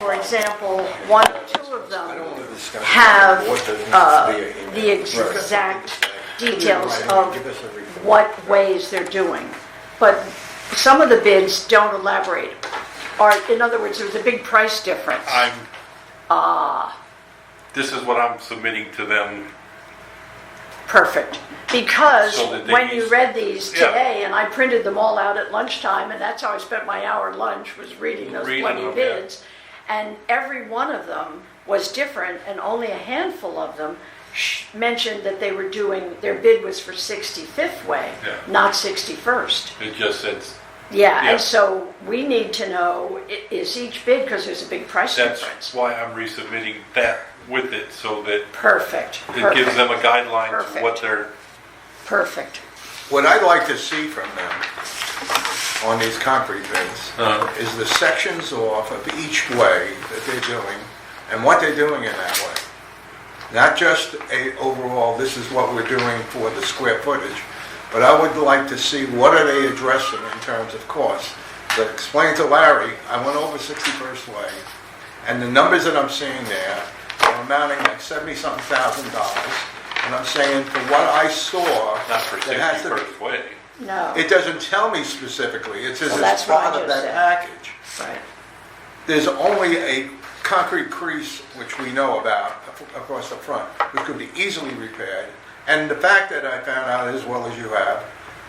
For example, one or two of them have the exact details of what ways they're doing, but some of the bids don't elaborate. Or, in other words, there's a big price difference. This is what I'm submitting to them. Perfect. Because So that they when use- you read these Yeah. today, and I printed them all out at lunchtime, and that's how I spent my hour at lunch, was reading those bloody them, bids. And every one of them was different, and only a handful of them mentioned that they were doing, their bid was for 65th Way, Yeah. not 61st. It just says, Yeah, Yeah. and so we need to know, is each bid, because there's a big price that's difference. why I'm resubmitting that with it, so that Perfect, it gives them a perfect, guideline to Perfect. what they're, perfect. What I'd like to see from them on these concrete bids is the sections off of each way that they're doing and what they're doing in that way. Not just a overall, this is what we're doing for the square footage, but I would like to see what are they addressing in terms of cost. So explain to Larry, I went over 61st Way, and the numbers that I'm seeing there are amounting like $70-something thousand. And I'm saying, for what I saw, not for it has to be. 61st Way. No, It doesn't tell me specifically, it says Well, it's that's what I part of just that said. package. right. There's only a concrete crease, which we know about, across the front, which could be easily repaired. And the fact that I found out, as well as you have,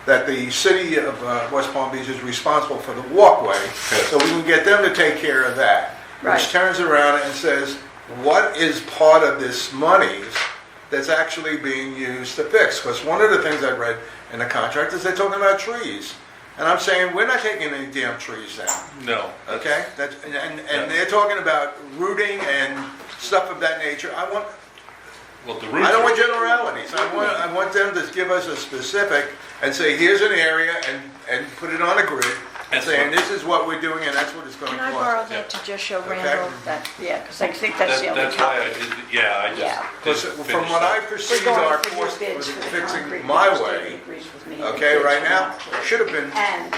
that the city of West Palm Beach is responsible for the walkway, so we can get them to take care of that. Right. Which turns around and says, what is part of this money that's actually being used to fix? Because one of the things I read in the contract is they're talking about trees. And I'm saying, we're not taking any damn trees down, No. okay? And they're talking about rooting and stuff of that nature. Well, the roots I don't want are- generalities. I want them to give us a specific and say, here's an area, and put it on a grid, and That's saying, what- this is what we're doing, and that's what it's going to Can I cost. borrow us. that to just show Okay. Randall that, yeah, because I think that's the only That's why I copy. did, yeah, I Yeah. just. Because didn't from finish what I that. perceive, We're our going for cost your for bids for the fixing concrete my because way, David agrees with me that okay, bids right were now, not clear. should have been And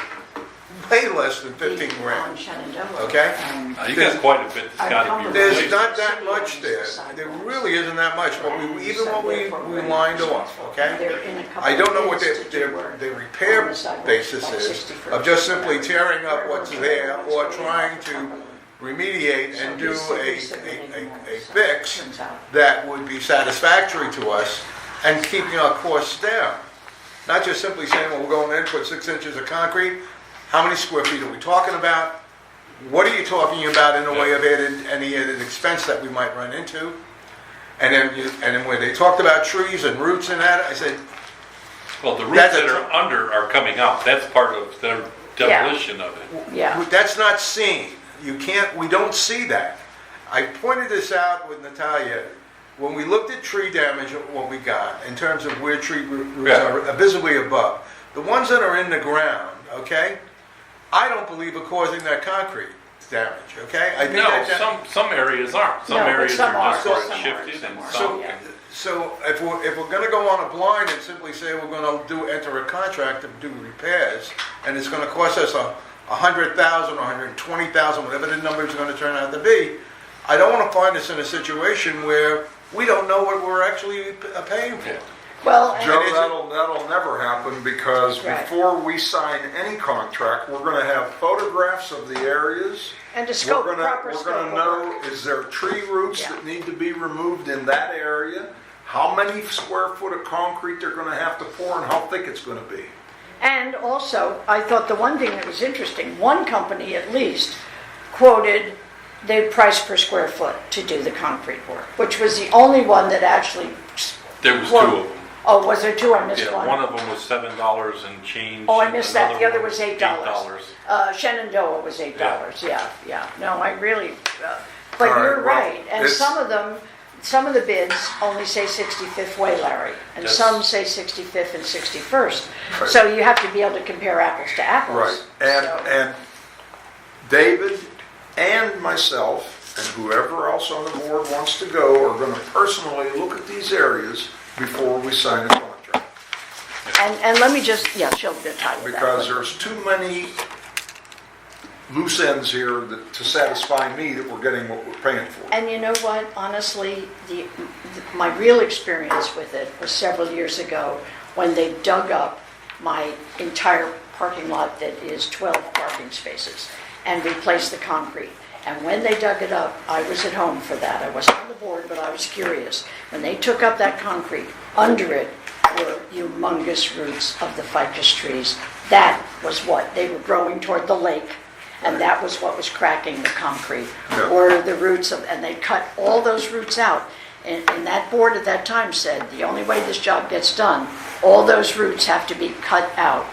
way less than 15 the, grand, on Shenandoah. okay? You got quite a bit that's gotta be There's replaced. not that much there. There really isn't that much, but even what we lined off, okay? They're in a couple I don't know what bids to do work their repair on the sidewalks, basis like is 61st. of just simply tearing up what's there or trying to remediate and do a fix that would be satisfactory to us and keeping our costs down. Not just simply saying, well, we're going in, put 6 inches of concrete. How many square feet are we talking about? What are you talking about in the way of any added expense that we might run into? And then when they talked about trees and roots and that, I said, Well, the roots That's a that are under are coming out. That's part of the demolition of it. Yeah. that's not seen. We don't see that. I pointed this out with Natalia. When we looked at tree damage, what we got, in terms of where tree roots Yeah. are visibly above, the ones that are in the ground, okay, I don't believe are causing that concrete damage, okay? I think No, that some areas aren't. Some No, but areas some are just are. sort of Some are, shifted some and are. some. Yeah. So if we're going to go on a blind and simply say we're going to enter a contract to do repairs, and it's going to cost us $100,000 or $120,000, whatever the number is going to turn out to be, I don't want to find us in a situation where we don't know what we're actually paying for. Yeah. Well, and- Joe, that'll never happen because Right. before we sign any contract, we're gonna have photographs of the areas. and to scope, We're proper gonna scope of work. know, is there tree roots Yeah. that need to be removed in that area? How many square foot of concrete they're gonna have to pour and how thick it's gonna be? And also, I thought the one thing that was interesting, one company at least quoted the price per square foot to do the concrete work, which was the only one that actually. There was two of them. Oh, was there two? I missed Yeah, one. one of them was $7 and change. Oh, I and missed that. another The other one was $8. Shenandoah was $8. Yeah. No, I really. But All right, you're well, right. And it's- some of the bids only say 65th Way, Larry, and That's- some say 65th and 61st. Right. So you have to be able to compare apples to apples. Right, and, So- and David and myself, and whoever else on the board wants to go, are gonna personally look at these areas before we sign a contract. And let me just, yeah, she'll get tired of that. Because there's too many loose ends here to satisfy me that we're getting what we're paying for. And you know what, honestly, my real experience with it was several years ago when they dug up my entire parking lot that is 12 parking spaces and replaced the concrete. And when they dug it up, I was at home for that. I wasn't on the board, but I was curious. When they took up that concrete, under it were humongous roots of the ficus trees. That was what they were growing toward the lake, and that was what was cracking the concrete. Yeah. Or the roots of, and they cut all those roots out. And that board at that time said, the only way this job gets done, all those roots have to be cut out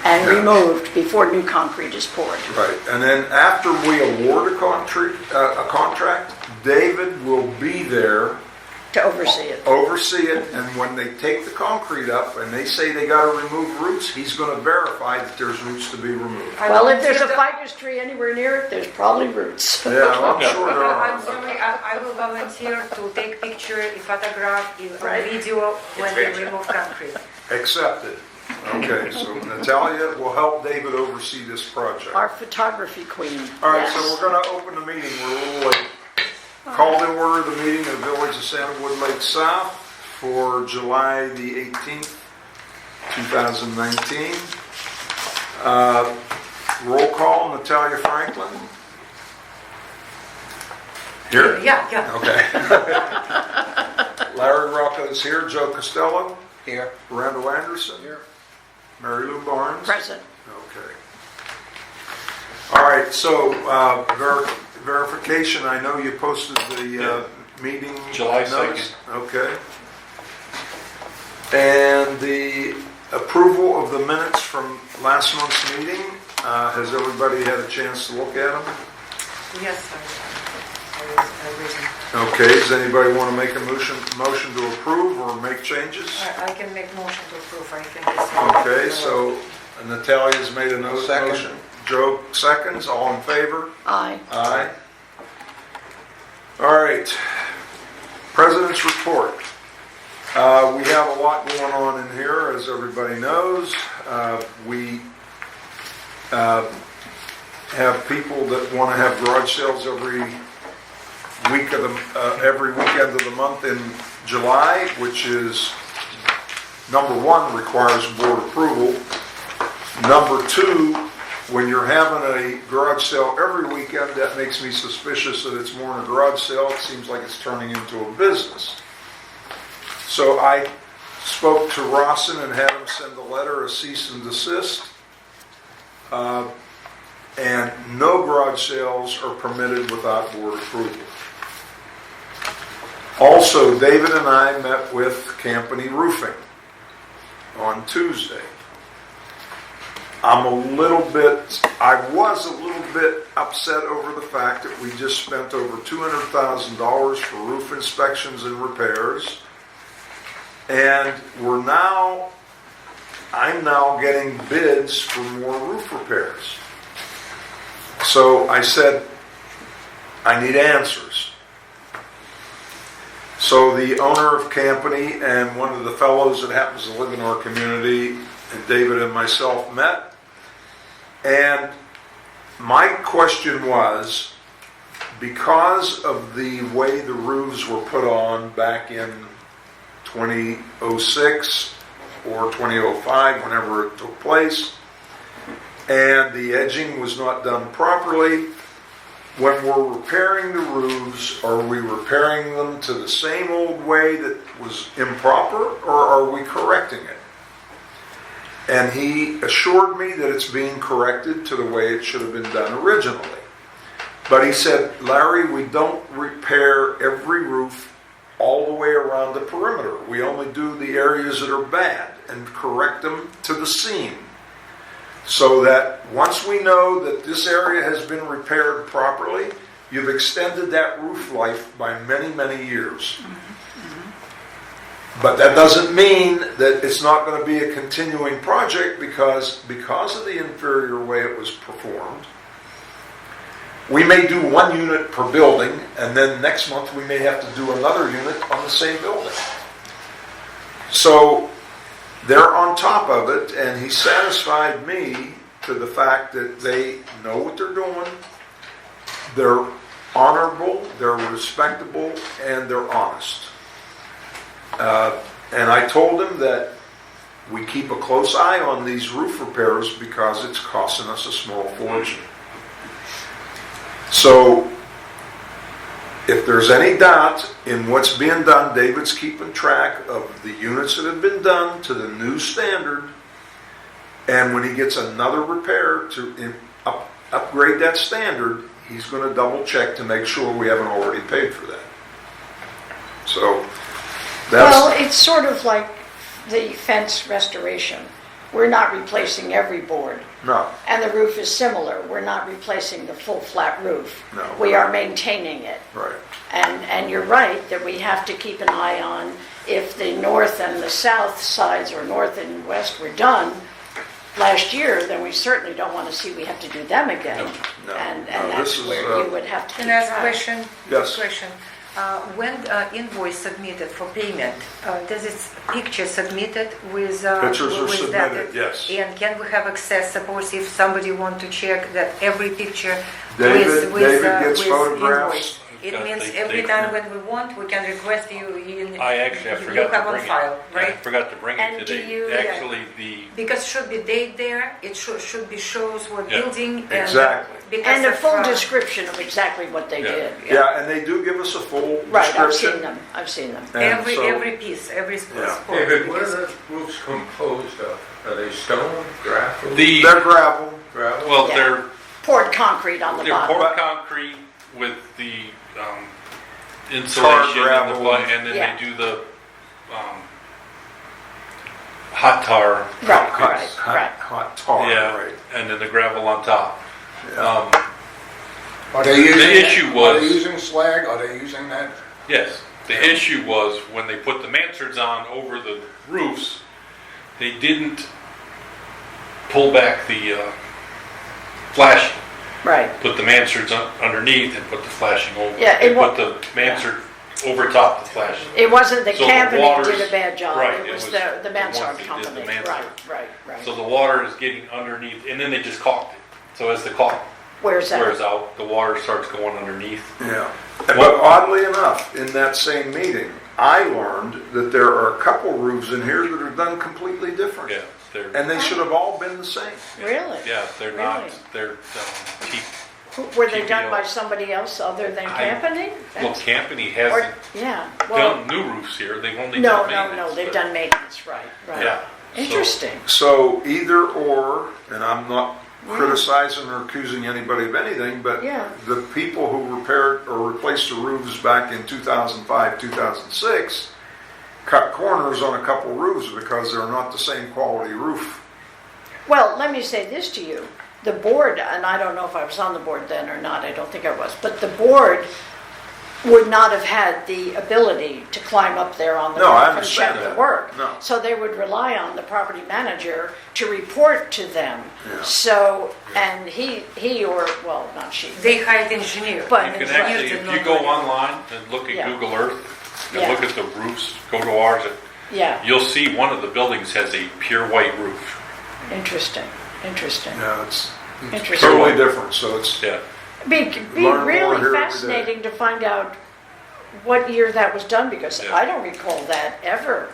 and removed before new concrete is poured. Right, and then after we award a contract, David will be there To oversee it. And when they take the concrete up and they say they got to remove roots, he's going to verify that there's roots to be removed. Well, if there's a ficus tree anywhere near it, there's probably roots. Yeah, I'm sure there I'm are. sorry, I will volunteer to take picture, photograph, Right. video when they remove concrete. Accepted. Okay, so Natalia will help David oversee this project. Our photography queen. All right, Yes. so we're going to open the meeting. We're a little late. Call to order the meeting of the Village of Santa Wood Lake South for July the 18th, 2019. Roll call, Natalia Franklin. Here? Yeah. Okay. Larry Rocco is here. Joe Costello? Here. Randall Anderson? Here. Mary Lou Barnes? Present. Okay. All right, so verification, I know you posted the meeting July notes. 2nd. Okay. And the approval of the minutes from last month's meeting, has everybody had a chance to look at them? Yes, I will. Okay, does anybody want to make a motion to approve or make changes? I can make motion to approve, I think it's... Okay, so Natalia's made a Second. motion. Joe seconds, all in favor? Aye. Aye. All right, President's report. We have a lot going on in here, as everybody knows. We have people that want to have garage sales every weekend of the month in July, which is, number one, requires board approval. Number two, when you're having a garage sale every weekend, that makes me suspicious that it's more than a garage sale. It seems like it's turning into a business. So I spoke to Rawson and had him send a letter, a cease and desist. And no garage sales are permitted without board approval. Also, David and I met with Campany Roofing on Tuesday. I was a little bit upset over the fact that we just spent over $200,000 for roof inspections and repairs. And I'm now getting bids for more roof repairs. So I said, I need answers. So the owner of Campany and one of the fellows that happens to live in our community, and David and myself met. And my question was, because of the way the roofs were put on back in 2006 or 2005, whenever it took place, and the edging was not done properly, when we're repairing the roofs, are we repairing them to the same old way that was improper, or are we correcting it? And he assured me that it's being corrected to the way it should have been done originally. But he said, Larry, we don't repair every roof all the way around the perimeter. We only do the areas that are bad and correct them to the seam. So that once we know that this area has been repaired properly, you've extended that roof life by many, many years. But that doesn't mean that it's not going to be a continuing project because of the inferior way it was performed. We may do one unit per building, and then next month we may have to do another unit on the same building. So they're on top of it, and he satisfied me to to the fact that they know what they're doing, they're honorable, they're respectable, and they're honest. And I told them that we keep a close eye on these roof repairs because it's costing us a small fortune. So, if there's any doubt in what's being done, David's keeping track of the units that have been done to the new standard. And when he gets another repair to upgrade that standard, he's going to double check to make sure we haven't already paid for that. So, Well, it's sort of like the fence restoration. We're not replacing every board. no, And the roof is similar. We're not replacing the full flat roof. No. We are maintaining it. right. And you're right that we have to keep an eye on if the north and the south sides, or north and west, were done last year, then we certainly don't want to see we have to do them again. No. And No, that's this is, where you would have to keep Can I ask a track. question? Yes. Question. When invoice submitted for payment, does this picture submitted with Pictures are with submitted, yes. And can we have access? Suppose if somebody want to check that every picture David with gets with photographs. invoice. It Yeah, means they- every they- time when we want, we can request you in. I actually, I you forgot have to on bring it. file, I right? forgot to bring And it do today. you- Actually, the, Because should be date there. It should be shows what Yeah. building and Exactly. because And a of, full description of exactly what they Yeah. did. Yeah, and they do give us a full Right, I've description. seen them, I've seen them. And Every so- every piece, every Yeah. spot. David, what are the roofs composed of? Are they stone, gravel, They're gravel. gravel? well, Yeah. they're Poured concrete on the They're bottom. poured concrete with the insulation and, gravel. and then Yeah. they do the hot tar. Right, concrete. Hot tar, Yeah, right. and then the gravel on top. Yeah. Are they using, The issue are they was- using slag? Are they using that? Yes, the issue was when they put the mansards on over the roofs, they didn't pull back the flashing. Right. Put the mansards underneath and put the flashing over. Yeah, They it wa- put the mansard over top the flashing. It wasn't the So the company waters- did a bad job. right, It was it the was the Mansard ones that did the company. mansard. Right. So the water is getting underneath, and then they just caulked it. So as the caulk Where's that? wears out, the water starts going underneath. Yeah. But oddly enough, in that same meeting, I learned that there are a couple roofs in here that are done completely different. Yeah, they're, And they should have all been the same. Really? yeah, they're not, Really? they're cheap. Were they done TPO. by somebody else other than I- company? Well, Campany Or, hasn't yeah, well, done new roofs here, they've only no, done maintenance. they've but- done maintenance, right. Yeah. So- Interesting. So either or, and I'm not criticizing or accusing anybody of anything, but Yeah. the people who repaired or replaced the roofs back in 2005, 2006, cut corners on a couple roofs because they're not the same quality roof. Well, let me say this to you. The board, and I don't know if I was on the board then or not, I don't think I was, but the board would not have had the ability to climb up there on the No, I roof and check understand the that. work. No. So they would rely on the property manager to report to them. Yeah. So, and he or, well, not she. They hired engineer. But- You can Right. actually, if you go online and look at Yeah. Google Earth, and Yeah. look at the roofs, go to ours, Yeah, you'll see one of the buildings has a pure white roof. interesting. Yeah, it's Interesting. totally different, so it's, Yeah. Be Learn more really here every day. fascinating to find out what year that was done, because Yeah. I don't recall that ever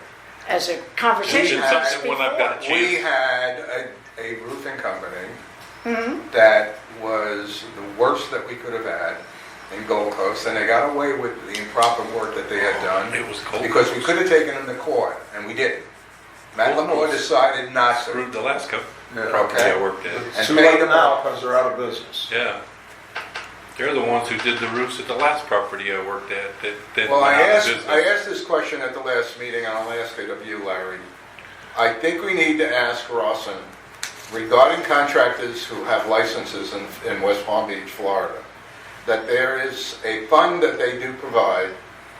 as a conversation. It's something when I've got a We chance. had a roofing company Mm-hmm. that was the worst that we could have had in Gold Coast, and they got away with the improper work that they had done. It was cold. Because we could have taken them to court, and we didn't. Matt Lamore decided not to. Screwed Alaska. yeah. Okay. I worked at. And Too paid late them now out. because they're out of business. Yeah. They're the ones who did the roofs at the last property I worked at. That Well, went I out of asked business. this question at the last meeting, and I'll ask it of you, Larry. I think we need to ask Rawson regarding contractors who have licenses in West Palm Beach, Florida, that there is a fund that they do provide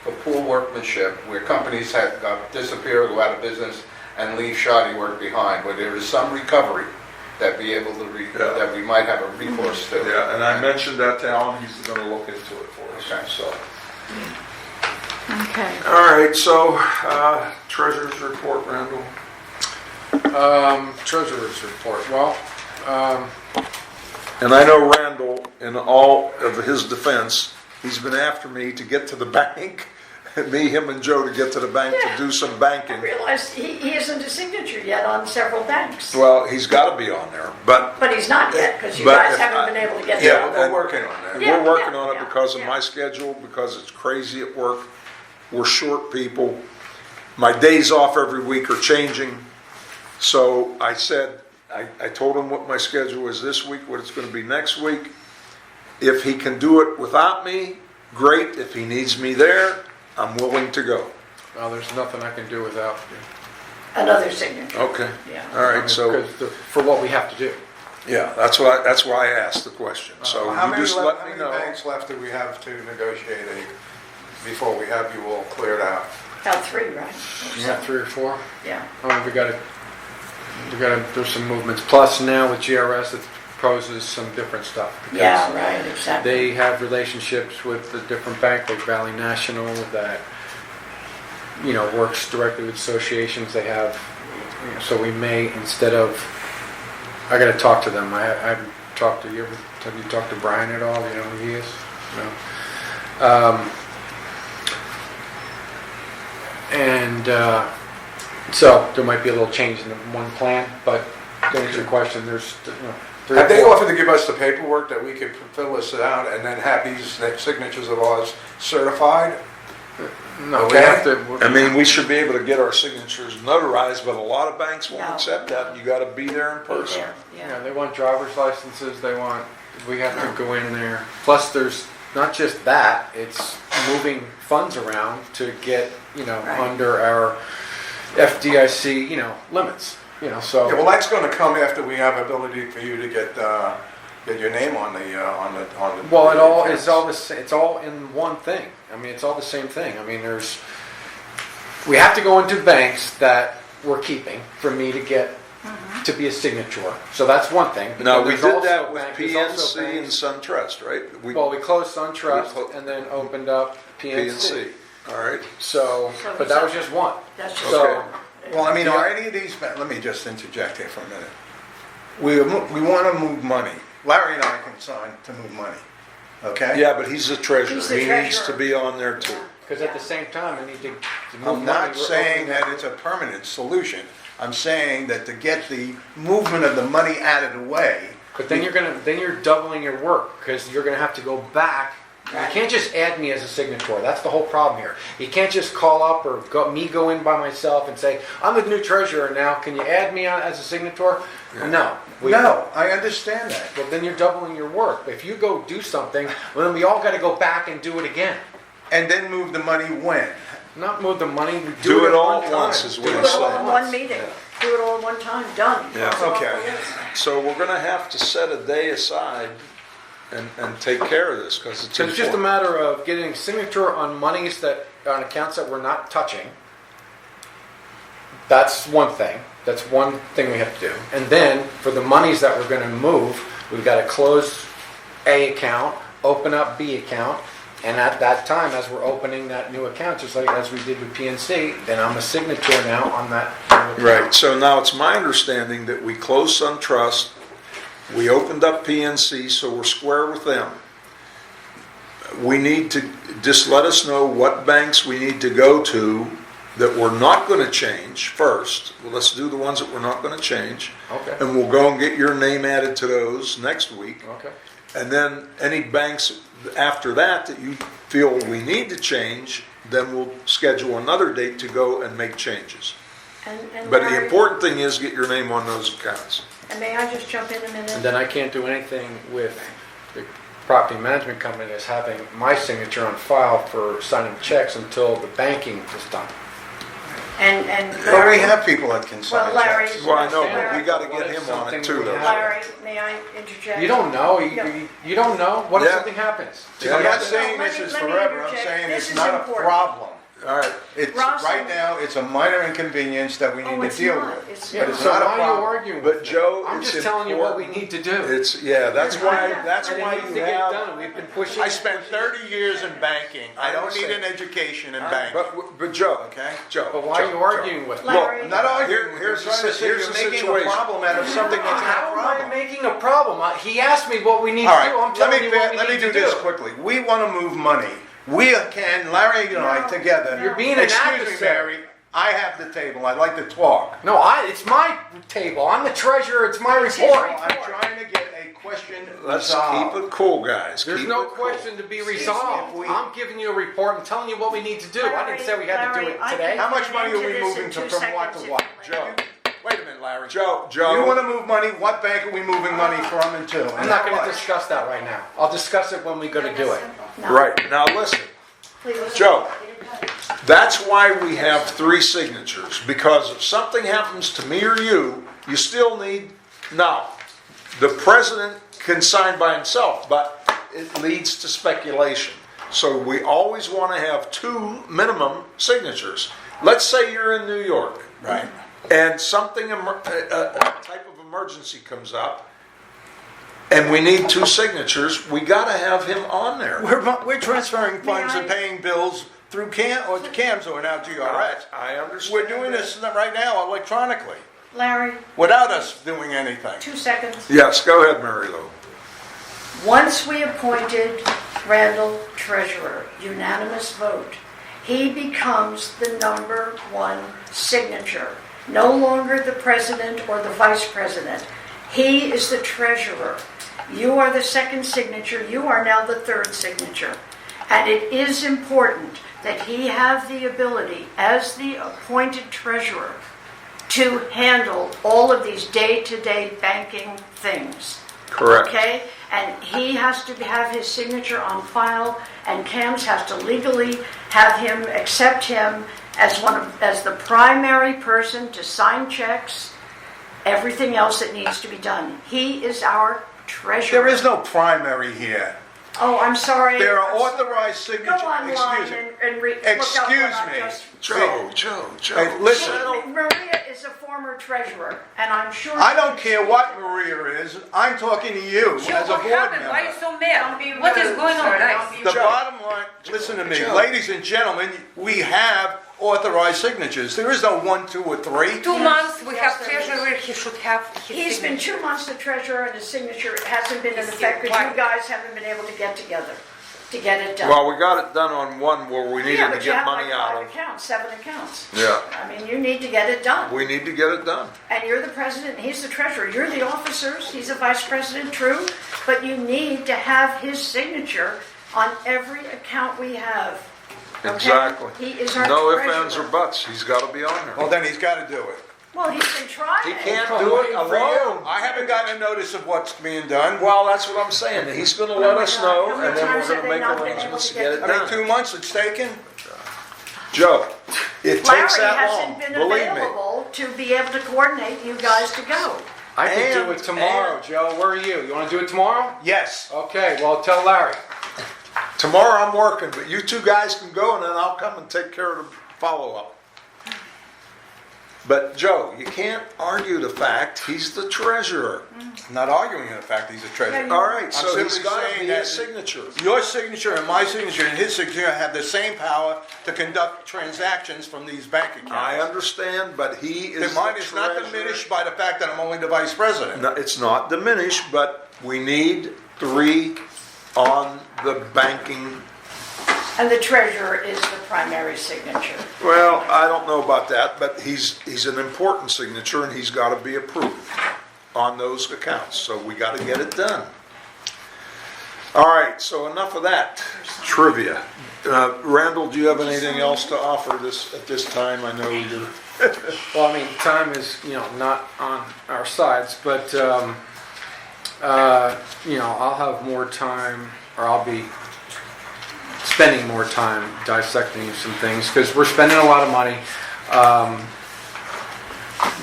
for poor workmanship, where companies have disappear, go out of business, and leave shoddy work behind, where there is some recovery that be able to Yeah. that we might have a recourse to. Yeah, and I mentioned that to Alan, he's gonna look into it for us, Okay. so. Okay. All right, so, treasurer's report, Randall. Treasurer's report. Well, And I know Randall, in all of his defense, he's been after me to get to the bank, him and Joe to get to the bank to do some I banking. realized he isn't a signature yet on several banks. Well, he's got to be on there, but But he's not yet, because you But guys if haven't I- been able to get Yeah, there. we're working on that. Yeah, we're working on yeah, it because of yeah. my schedule, because it's crazy at work. We're short people. My days off every week are changing. So I said, I told him what my schedule is this week, what it's going to be next week. If he can do it without me, great. If he needs me there, I'm willing to go. Well, there's nothing I can do without you. Another signature. Okay. Yeah. All right. So Because for what we have to do. yeah, that's why I asked the question. So How you many just let me know. banks left do we have to negotiate before we have you all cleared out? About 3, right? We got 3 or 4. Yeah. Oh, we got to. There's some movements. Plus now with GRS, it poses some different stuff. because Yeah, right, exactly. They have relationships with the different bank, like Valley National, that works directly with associations. They have, so we may, instead of, I got to talk to them. I haven't talked to you. Have you talked to Brian at all? You know who he is? No. So there might be a little change in the one plan, but to answer your question, there's 3 or Have they 4. offered to give us the paperwork that we could fill this out and then have these signatures of ours certified? No, Okay. we have to. I mean, we should be able to get our signatures notarized, but a lot of banks won't No. accept that. You got to be there in person. Yeah. They want driver's licenses. We have to go in there. Plus, there's not just that. It's moving funds around to get Right. under our FDIC limits. So Yeah, well, that's going to come after we have ability for you to get your name on the. well, it all is all this. It's all in one thing. I mean, it's all the same thing. I mean, we have to go into banks that we're keeping for me to get to be a signature. So that's one thing. But No, then we there's did also that with there's also PNC and banks- SunTrust, right? We we closed SunTrust and then opened up PNC. All right. So, So but that was just one. That's just. So, Well, I mean, are any of these, let me just interject here for a minute. We want to move money. Larry and I can sign to move money, okay? Yeah, but he's the treasurer. He's the He needs treasurer. to be on there too. because at the same time, I need to move I'm money. not We're saying opening that it's a permanent solution. I'm saying that to get the movement of the money out of the way, But then you're doubling your work because you're gonna have to go back. You can't just add me as a signator. That's the whole problem here. You can't just call up or go in by myself and say, I'm the new treasurer now. Can you add me on as a signator? No. no, I understand that. Well, then you're doubling your work. If you go do something, well, then we all got to go back and do it again. And then move the money when? Not move the money. We Do it at all one at time. once is what Do I'm it all in saying. one meeting. Do it all in one time, done. Yeah. Cross it off Okay. the list. So we're going to have to set a day aside and take care of this because it's So it's just a important. matter of getting signature on monies on accounts that we're not touching. That's one thing. That's one thing we have to do. And then for the monies that we're going to move, we've got to close A account, open up B account, and at that time, as we're opening that new account, just like as we did with PNC, then I'm a signature now on that new account. Right. So now it's my understanding that we closed SunTrust, we opened up PNC, so we're square with them. We need to just let us know what banks we need to go to that we're not going to change first. Well, let's do the ones that we're not going to change. Okay. And we'll go and get your name added to those next week. Okay. And then any banks after that you feel we need to change, then we'll schedule another date to go and make changes. And But the Larry, important thing is get your name on those accounts. and may I just jump in a And minute? then I can't do anything with the property management company as having my signature on file for signing checks until the banking is done. And But we Larry, have people that can well, sign Larry. checks. Well, I know, but Larry- we got to get him on it too, though. Larry, may I interject? You don't know. Yeah. You don't know. What if Yeah. something happens? I'm not Yeah. saying Let this me- is let me forever, I'm interject. saying This it's is not a important. problem. All right, it's, Russell- right now, it's a minor inconvenience that we Oh, need it's to deal not. with. It's Yeah, But it's so not a why are you problem. arguing But with me? Joe, I'm it's just telling you what we important. need to do. It's, yeah, that's why And it needs to get you have. done. We've been pushing. I spent 30 years in banking. I don't need an education in banking, But Joe, okay? Joe. But why are you Joe, arguing with me? Larry- I'm not arguing. Here's You're trying to say here's you're the making a situation. problem out of something that's not a How am I problem. making a problem? He asked me what we need All to right, do. I'm telling you what we let me need do to this do. quickly. We want to move money. We can, Larry and I No, together. You're being an Excuse me, adversary. Mary. I have the table. I'd like to talk. No, it's my table. I'm the treasurer. It's my It's his report. I'm trying to get a question Let's resolved. keep it cool, guys. There's Keep no it cool. question to be Excuse me, resolved. if we- I'm giving you a report and telling you what we need to do. I didn't say we had to do it Larry, today. How much money are we Into this moving in to 2 from what to seconds what? if you like. Joe, Wait a minute, Larry. Joe. You want to move money? What bank are we moving money from and to? I'm not going to discuss that right now. I'll discuss it when we go to do it. No. Right, now listen, Please. Joe, that's why we have 3 signatures, because if something happens to me or you still need, now, the president can sign by himself, but it leads to speculation. So we always want to have 2 minimum signatures. Let's say you're in New York. Right. And something, a type of emergency comes up, and we need 2 signatures, we gotta have him on there. We're transferring funds and I- paying bills through CAMS or now GRS. I understand. We're doing this right now electronically, Larry, without us doing anything. 2 seconds. Yes, go ahead, Mary Lou. Once we appointed Randall treasurer, unanimous vote, he becomes the #1 signature. No longer the president or the vice president. He is the treasurer. You are the second signature. You are now the third signature. And it is important that he have the ability, as the appointed treasurer, to handle all of these day-to-day banking things. Correct. Okay? And he has to have his signature on file, and CAMS has to legally have him, accept him as the primary person to sign checks, everything else that needs to be done. He is our treasurer. There is no primary here. Oh, I'm sorry. There are I'm sorry. authorized Go signatures. online Excuse me. and look up Excuse what I me. just- Joe. Hey, listen. Maria is a former treasurer, and I'm sure. I don't care what Maria is. I'm talking to you Joe, as a what board happened? Why are you member. so mad? What is going on, guys? The bottom line, listen to me, Joe. ladies and gentlemen, we have authorized signatures. There is no 1, 2, or 3. 2 months, we Yes, have there is. treasurer, he should have his He's been signature. 2 months the treasurer, and his signature hasn't been in He's effect because here. you guys haven't been able to get together to get it done. Well, we got it done on one where we Yeah, needed to but you get have money like out 5 of. accounts, 7 accounts. Yeah, I mean, you need to get it done. we need to get it done. And you're the president, he's the treasurer. You're the officers, he's the vice president, true, but you need to have his signature on every account we have. Okay? Exactly. He is our No ifs, treasurer. ands, or buts, he's gotta be on Well, there. then he's got to do it. Well, he's been trying. He can't do it alone. I haven't gotten a notice of what's being done. Well, that's what I'm saying, he's gonna let us know, How many and then times we're have gonna they make not been able arrangements to to get get it I mean, done. 2 months it's taken? Joe, it takes Larry that long, hasn't been believe me. available to be able to coordinate you guys to go. I can do And- it tomorrow, Joe. Where are you? You want to do it tomorrow? Yes. Okay, well, tell Larry. Tomorrow I'm working, but you 2 guys can go, and then I'll come and take care of the follow-up. But Joe, you can't argue the fact he's the treasurer. I'm not arguing the fact he's a treasurer. Yeah, All right, I'm so he's simply gotta saying be that his signature. Your signature and my signature and his signature have the same power to conduct transactions from these bank accounts. I understand, but he is Then the mine is not treasurer. diminished by the fact that I'm only the vice president. No, it's not diminished, but we need 3 on the banking. And the treasurer is the primary signature. Well, I don't know about that, but he's an important signature, and he's got to be approved on those accounts. So we got to get it done. All right, so enough of that trivia. Randall, do you have anything else to offer this at this time? I know you're. Well, I mean, time is, not on our sides, but, I'll have more time, or I'll be spending more time dissecting some things, because we're spending a lot of money.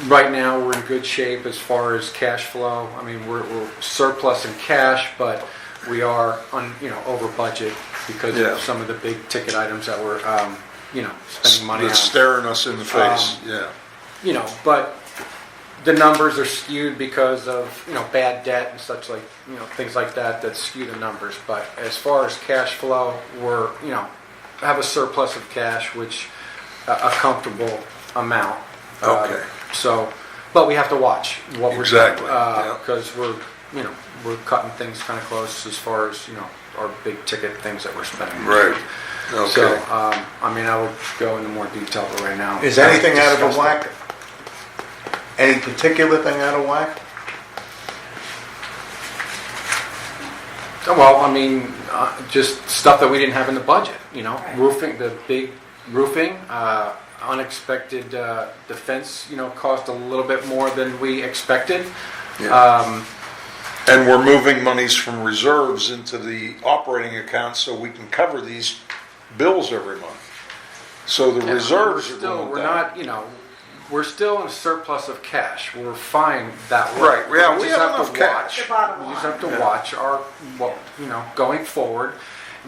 Right now, we're in good shape as far as cash flow. I mean, we're surplus in cash, but we are over budget because Yeah. of some of the big ticket items that we're spending money on. That's staring us in the face, yeah. But the numbers are skewed because of, bad debt and such like, things like that skew the numbers. But as far as cash flow, we're, have a surplus of cash, which a comfortable amount. Okay. But we have to watch what we're Exactly, doing. yeah. Because we're cutting things kind of close as far as, our big ticket things that we're spending. Right, okay. So, I will go into more detail, but right now. Is anything out of Discuss whack? Any particular thing out of whack? Well, just stuff that we didn't have in the budget, Right. roofing, the big roofing, unexpected defense, cost a little bit more than we expected. Yeah. And we're moving monies from reserves into the operating account so we can cover these bills every month. So the reserves are going We're down. not, we're still in a surplus of cash. We're fine that way. Right, yeah, we just have to enough cash. The bottom We just line. have to watch going forward,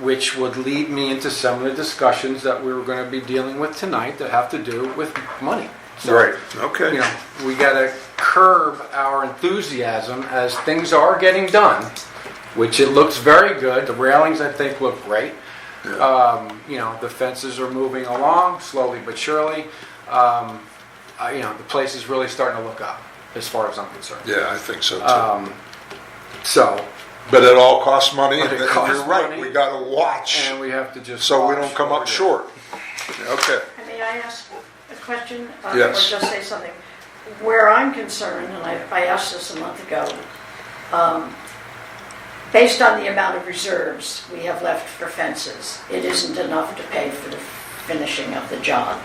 which would lead me into some of the discussions that we were going to be dealing with tonight that have to do with money. So, Right, okay. we got to curb our enthusiasm as things are getting done, which it looks very good. The railings, I think, look great. The fences are moving along slowly but surely. The place is really starting to look up as far as I'm concerned. Yeah, I think so too. So, But it all costs money, But and it costs you're right, money. we gotta watch, and we have to just so we watch don't come what up we're short. Okay, May I ask a question? Yes. Or just say something? Where I'm concerned, and I asked this a month ago, based on the amount of reserves we have left for fences, it isn't enough to pay for the finishing of the job.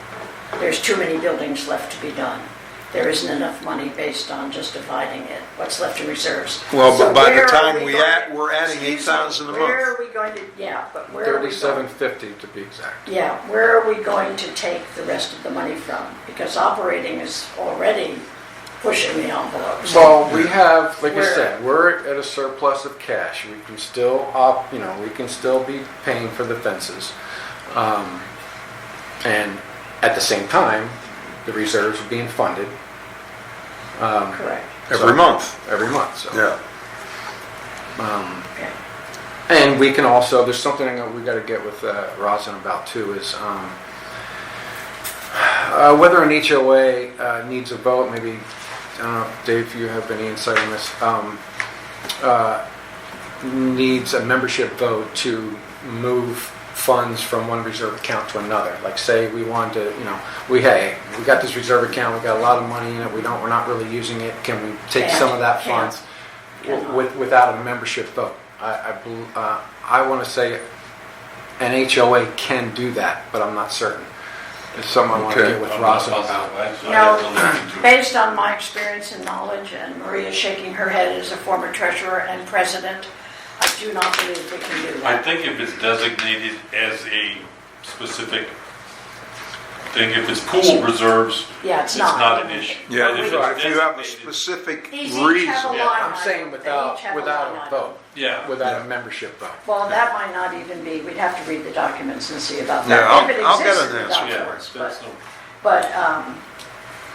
There's too many buildings left to be done. There isn't enough money based on just dividing it, what's left in reserves. well, So but by the where are time we we going add, we're adding Excuse me, 8,000 a Where month. are we going to, yeah, but where are we going? $37.50 to be exact. Yeah, where are we going to take the rest of the money from? Because operating is already pushing the envelope. Well, we have, like I Where- said, we're at a surplus of cash. We can still we can still be paying for the fences, and at the same time, the reserves are being funded. Correct. Every month, Every month. So. yeah. Okay. And we can also, there's something that we got to get with Rosin about too, is whether an HOA needs a vote. Maybe, I don't know, Dave, if you have any insight on this, needs a membership vote to move funds from one reserve account to another. Like say we want to, we got this reserve account, we got a lot of money in it, we're not really using it. Can we take some of that Can't. funds Cannot. without a membership vote? I want to say an HOA can do that, but I'm not certain. It's something I want to Okay. get with Rosin about. Based on my experience and knowledge, and Maria shaking her head as a former treasurer and president, I do not believe we can do I that. think if it's designated as a specific thing, if it's pool reserves, Yeah, it's it's not. not an issue. Yeah, But if it's you have a designated- specific These each have a reason. Yeah. line I'm item. saying They without each have without line a item. vote, Yeah. without Yeah. a membership vote. Well, that might not even be, we'd have to read the documents and see about Yeah, that. If it I'll get exists an in the answer for Yeah, documents, that's no.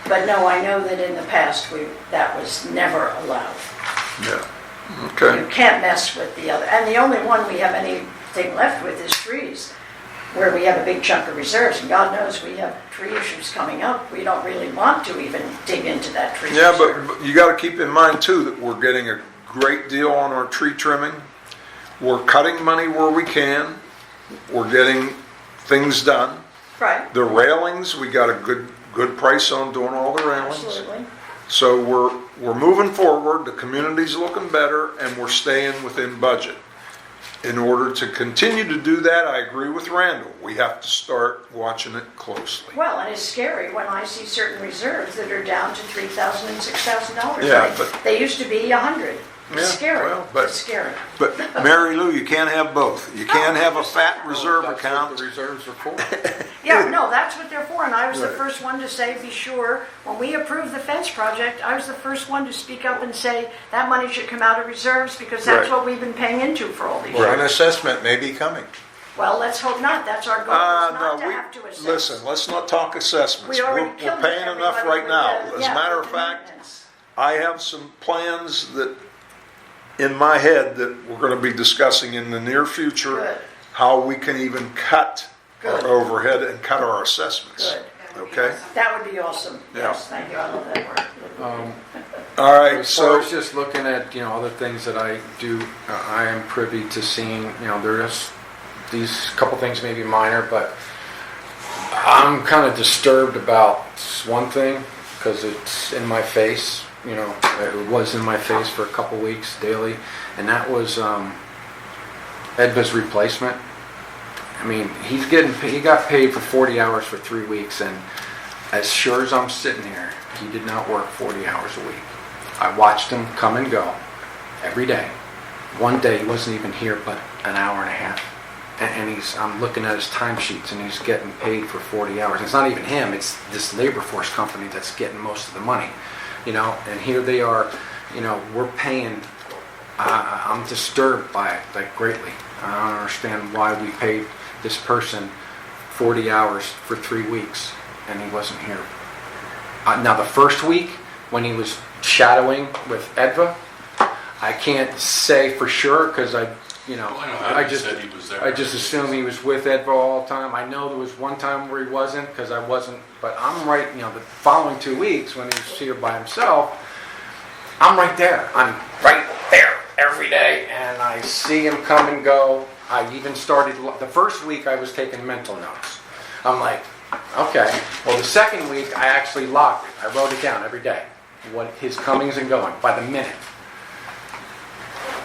But no, I know that in the past, that was never allowed. Yeah, You okay. can't mess with the other, and the only one we have anything left with is trees, where we have a big chunk of reserves, and God knows we have tree issues coming up. We don't really want to even dig into that tree Yeah, reserve. but you gotta keep in mind too that we're getting a great deal on our tree trimming. We're cutting money where we can. We're getting things done. Right, The railings, we got a good price on doing all the railings. absolutely. So we're moving forward, the community's looking better, and we're staying within budget. In order to continue to do that, I agree with Randall, we have to start watching it closely. Well, and it's scary when I see certain reserves that are down to $3,000 and $6,000. Yeah, but- They used to be 100. It's Yeah, scary, well, but- it's scary. But Mary Lou, you can't have both. You can't have a fat reserve That's what account. the reserves are for. Yeah, no, that's what they're for, and I was the Right. first one to say, be sure, when we approved the fence project, I was the first one to speak up and say, that money should come out of reserves, because that's Right. what we've been paying into for all these Or years. an assessment may be coming. Well, let's hope not. That's our goal, is not to have to assess. Listen, let's not talk assessments. We already We're killed paying enough everybody right with now. the- As yeah, a matter with of the fact, maintenance. I have some plans that, in my head, that we're gonna be discussing in the near future. Good. How we can even cut our Good. overhead and cut our assessments. Good. Okay? That would be awesome. Yeah. Yes, thank you. I love that word. All right, As far so, as just looking at, other things that I do, I am privy to seeing, there's these couple things may be minor, but I'm kind of disturbed about one thing because it's in my face, it was in my face for a couple weeks daily, and that was Edva's replacement. I mean, he got paid for 40 hours for 3 weeks, and as sure as I'm sitting here, he did not work 40 hours a week. I watched him come and go every day. One day he wasn't even here but an hour and a half. And I'm looking at his timesheets and he's getting paid for 40 hours. It's not even him, it's this labor force company that's getting most of the money. And here they are, we're paying, I'm disturbed by it, like greatly. I don't understand why we paid this person 40 hours for 3 weeks and he wasn't here. Now the first week when he was shadowing with Edva, I can't say for sure because I just assume he was with Edva all the time. I know there was one time where he wasn't because I wasn't, but I'm right, the following 2 weeks when he was here by himself, I'm right there. I'm right there every day and I see him come and go. I even started, the first week I was taking mental notes. I'm like, okay. Well, the second week I actually logged it. I wrote it down every day, what his comings and going by the minute.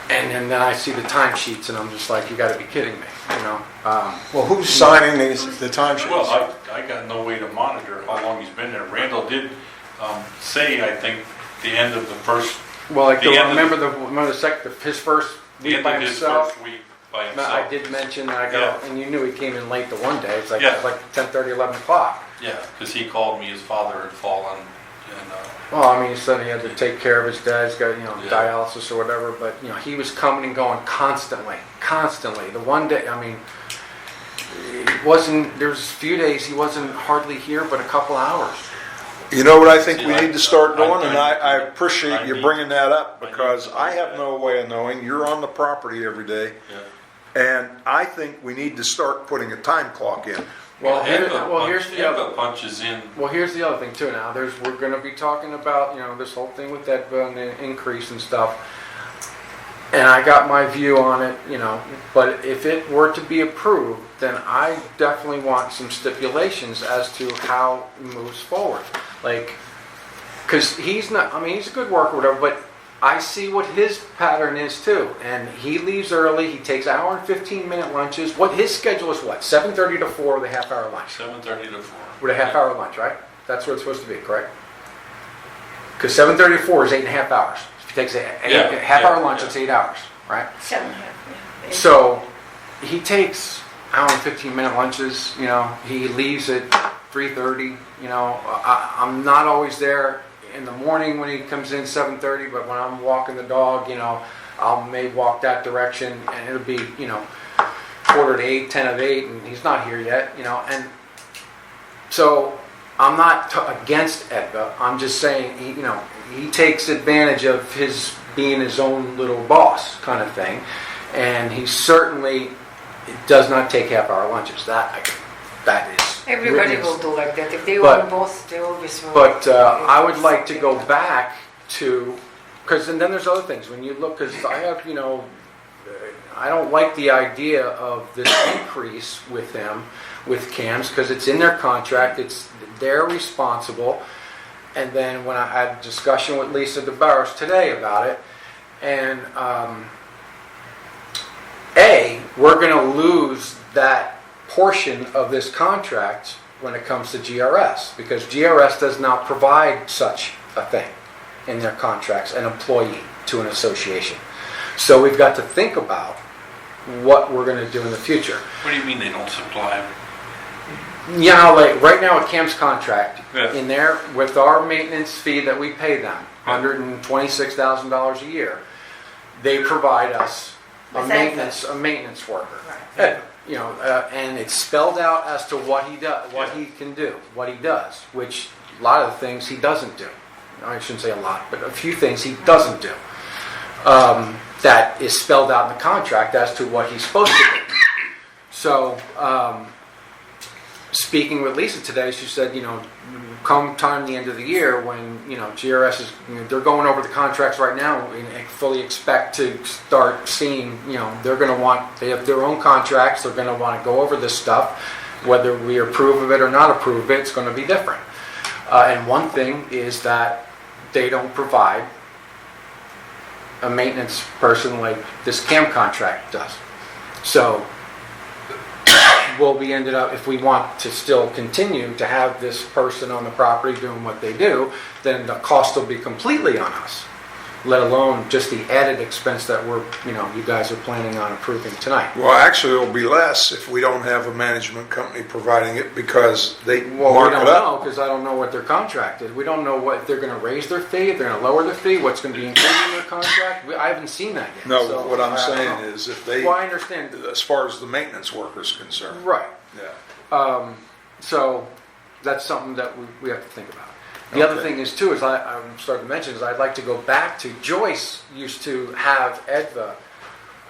And then I see the timesheets, and I'm just like, you got to be kidding me, well, who's signing the timesheets? Well, I got no way to monitor how long he's been there. Randall did say, I think, the end of the first. Well, like The end of his first the week end by of his himself. first week by himself. I did mention that I go, Yeah. and you knew he came in late the one day. It's like Yeah. 10:30, 11 o'clock. Yeah, because he called me. His father had fallen, and Well, I mean, he said he had to take care of his dad. He's got, Yeah. dialysis or whatever. But, he was coming and going constantly. The one day, I mean, there's a few days he wasn't hardly here but a couple hours. you know what I think See, we I- need to start I- doing, and I- I appreciate I you need- bringing that up I need because to I do have that. no way of knowing. You're on the property every day. yeah. And I think we need to start putting a time clock in. Well, here's Edva the other. punches in. Well, here's the other thing too. Now, we're going to be talking about this whole thing with Edva and the increase and stuff. And I got my view on it, But if it were to be approved, then I definitely want some stipulations as to how it moves forward. Like, because he's not. I mean, he's a good worker, whatever. But I see what his pattern is too, and he leaves early. He takes hour and 15-minute lunches. What his schedule is? What 7:30 to 4 with a half-hour lunch. 7:30 to 4. With a half-hour lunch, right? That's what it's supposed to be, correct? Because 7:30 to 4 is 8.5 hours. If he takes a half-hour lunch, it's 8 hours, right? 7.5, yeah. So he takes hour and 15-minute lunches. He leaves at 3:30. I'm not always there in the morning when he comes in 7:30, but when I'm walking the dog, I may walk that direction, and it'll be 7:45, 10 of 8, and he's not here yet, and so I'm not against Edva. I'm just saying, he takes advantage of his being his own little boss kind of thing, and he certainly does not take half-hour lunches. That is. Everybody witnessed. will do like that. If they But- own boss, they always will. But I would like to go back to, because and then there's other things. When you look, because I have, I don't like the idea of this increase with them, with CAMS, because it's in their contract. They're responsible. And then when I had a discussion with Lisa DeBarros today about it, and we're going to lose that portion of this contract when it comes to GRS, because GRS does not provide such a thing in their contracts, an employee to an association. So we've got to think about what we're going to do in the future. What do you mean they don't supply? Like right now, a CAM's contract, Yeah. in there with our maintenance fee that we pay them, Yeah. $126,000 a year, they provide us a With maintenance worker. Right. and it's spelled out as to what he does, what he can do, what he does, which a lot of the things he doesn't do. I shouldn't say a lot, but a few things he doesn't do. That is spelled out in the contract as to what he's supposed to do. So, speaking with Lisa today, she said, come time the end of the year when, GRS is, they're going over the contracts right now and fully expect to start seeing, they're going to they have their own contracts, they're going to want to go over this stuff. Whether we approve of it or not approve of it, it's going to be different. And one thing is that they don't provide a maintenance person like this CAM contract does. So we'll be ended up, if we want to still continue to have this person on the property doing what they do, then the cost will be completely on us, let alone just the added expense that you guys are planning on approving tonight. Well, actually, it'll be less if we don't have a management company providing it because they Well, mark we it don't up. know because I don't know what their contract is. We don't know if they're going to raise their fee, if they're going to lower their fee, what's going to be included in their contract. I haven't seen that yet. No, so what I'm I don't saying know. is if they, Well, I understand. as far as the maintenance worker is concerned. Right. Yeah. So that's something that we have to think about. The other thing is too, is I'm starting to mention, is I'd like to go back to Joyce used to have Edva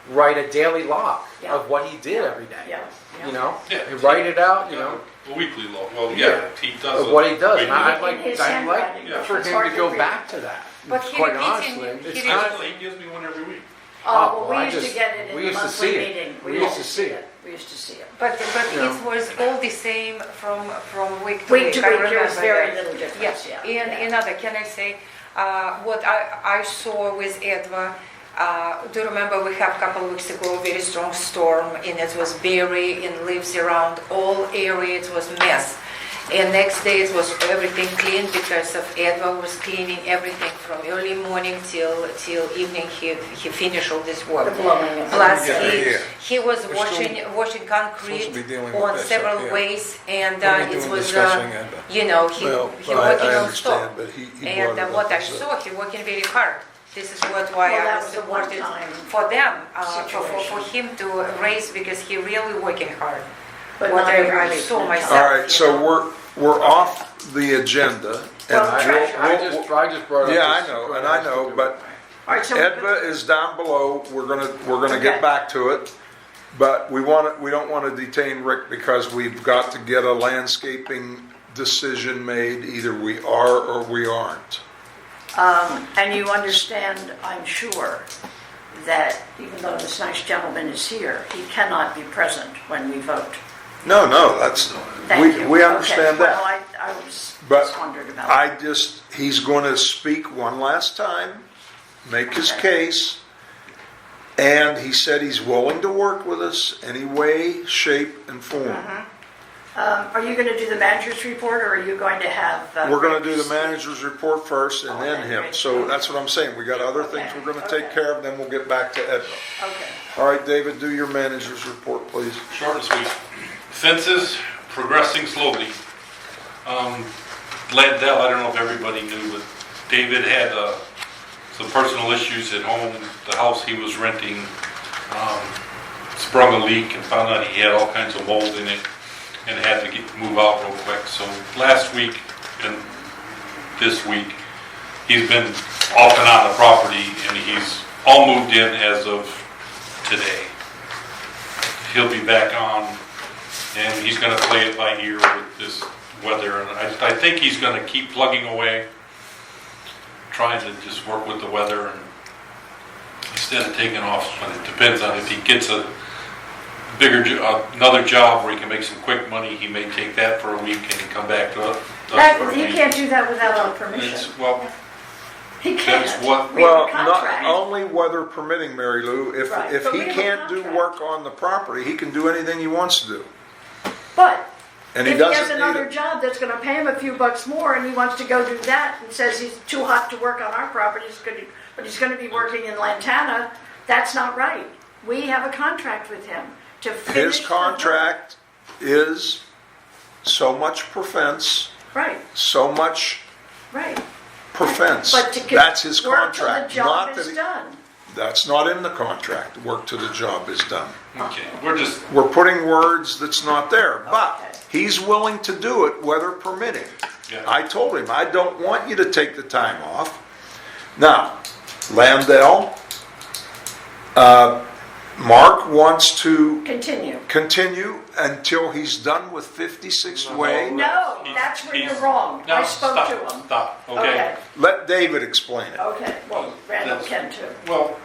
write a daily log Yeah. of what he did every day. Yeah, yeah. Yeah. He'd write it out, A weekly log. Well, yeah, he does. of what he does. And I'd In his like handwriting, for it's him hard to to go read. back to that. But he Quite repeating- honestly, he it's not. He gives me one every week. Well, I we used to just- get it in we the used to monthly see it. meeting. We used to see it. We used to see it. But Yeah. it was all the same from week to Week week. to I week, there was remember very that. little difference, yeah. And another, can I say, what I saw with Edva, do you remember we have a couple of weeks ago a very strong storm and it was berry and leaves around all area, it was mess. And next day it was everything clean because of Edva was cleaning everything from early morning till evening. He finished all this work. The blowing of Plus Yeah, yeah. he was We're washing concrete supposed to be dealing with on this, several yeah. ways, and What are we it doing was discussing Edva? he Well, he I working understand, non-stop. but he And brought it what up I as a- saw, he working very hard. This is why Well, I that was was a supported one-time for them, situation. for him to raise because he really working hard. But What not I every week, saw no. myself. All right, you so know. we're off the agenda. And Well, I just brought up. Yeah, I this know, for and us I to know, do. but All right, so Edva is down below. We're gonna Okay. get back to it, but we don't want to detain Rick because we've got to get a landscaping decision made. Either we are or we aren't. And you understand, I'm sure, that even though this nice gentleman is here, he cannot be present when we vote. No, that's Thank you. we understand Okay. that. Well, I was But just wondered about that. he's going to speak one last time, make his Okay. case, and he said he's willing to work with us any way, shape, and form. Are you going to do the manager's report, or are you going to have? We're going to do Rick's? the manager's report first and Oh, then then him. Rick. So that's what I'm saying. We got other things we're going to take Okay. care of, then we'll get back to Edna. Okay. All right, David, do your manager's report, please. Short and sweet. Fences progressing slowly. Landell, I don't know if everybody knew, but David had some personal issues at home. The house he was renting sprung a leak and found out he had all kinds of mold in it and had to move out real quick. So last week and this week, he's been off and on the property and he's all moved in as of today. He'll be back on and he's going to play it by ear with this weather. And I think he's going to keep plugging away, trying to just work with the weather and instead of taking off. And it depends on if he gets a bigger, another job where he can make some quick money. He may take that for a week and come back to us for a He week. can't do that without our permission. It's, well, He can't. that's what- We have a Well, not contract. only weather permitting, Mary Lou, Right, if but we he have a can't do contract. work on the property, he can do anything he wants to do. But And he if he has doesn't need another it. job that's going to pay him a few bucks more and he wants to go do that and says he's too hot to work on our property, but he's going to be working in Lantana, that's not right. We have a contract with him to finish His the work. contract is so much per fence, Right, so much right. per fence. But to That's his work till the contract. job Not that is he, done. That's not in the contract. Work to the job is done. Okay, We're putting words that's not there, but Okay. he's willing to do it, weather permitting. Yeah. I told him, I don't want you to take the time off. Now, Landell, Mark wants to continue until he's done with 56th Way. No, that's where you're wrong. I spoke to him. Stop, okay? Let David explain it. Okay, well, Randall can too, Well,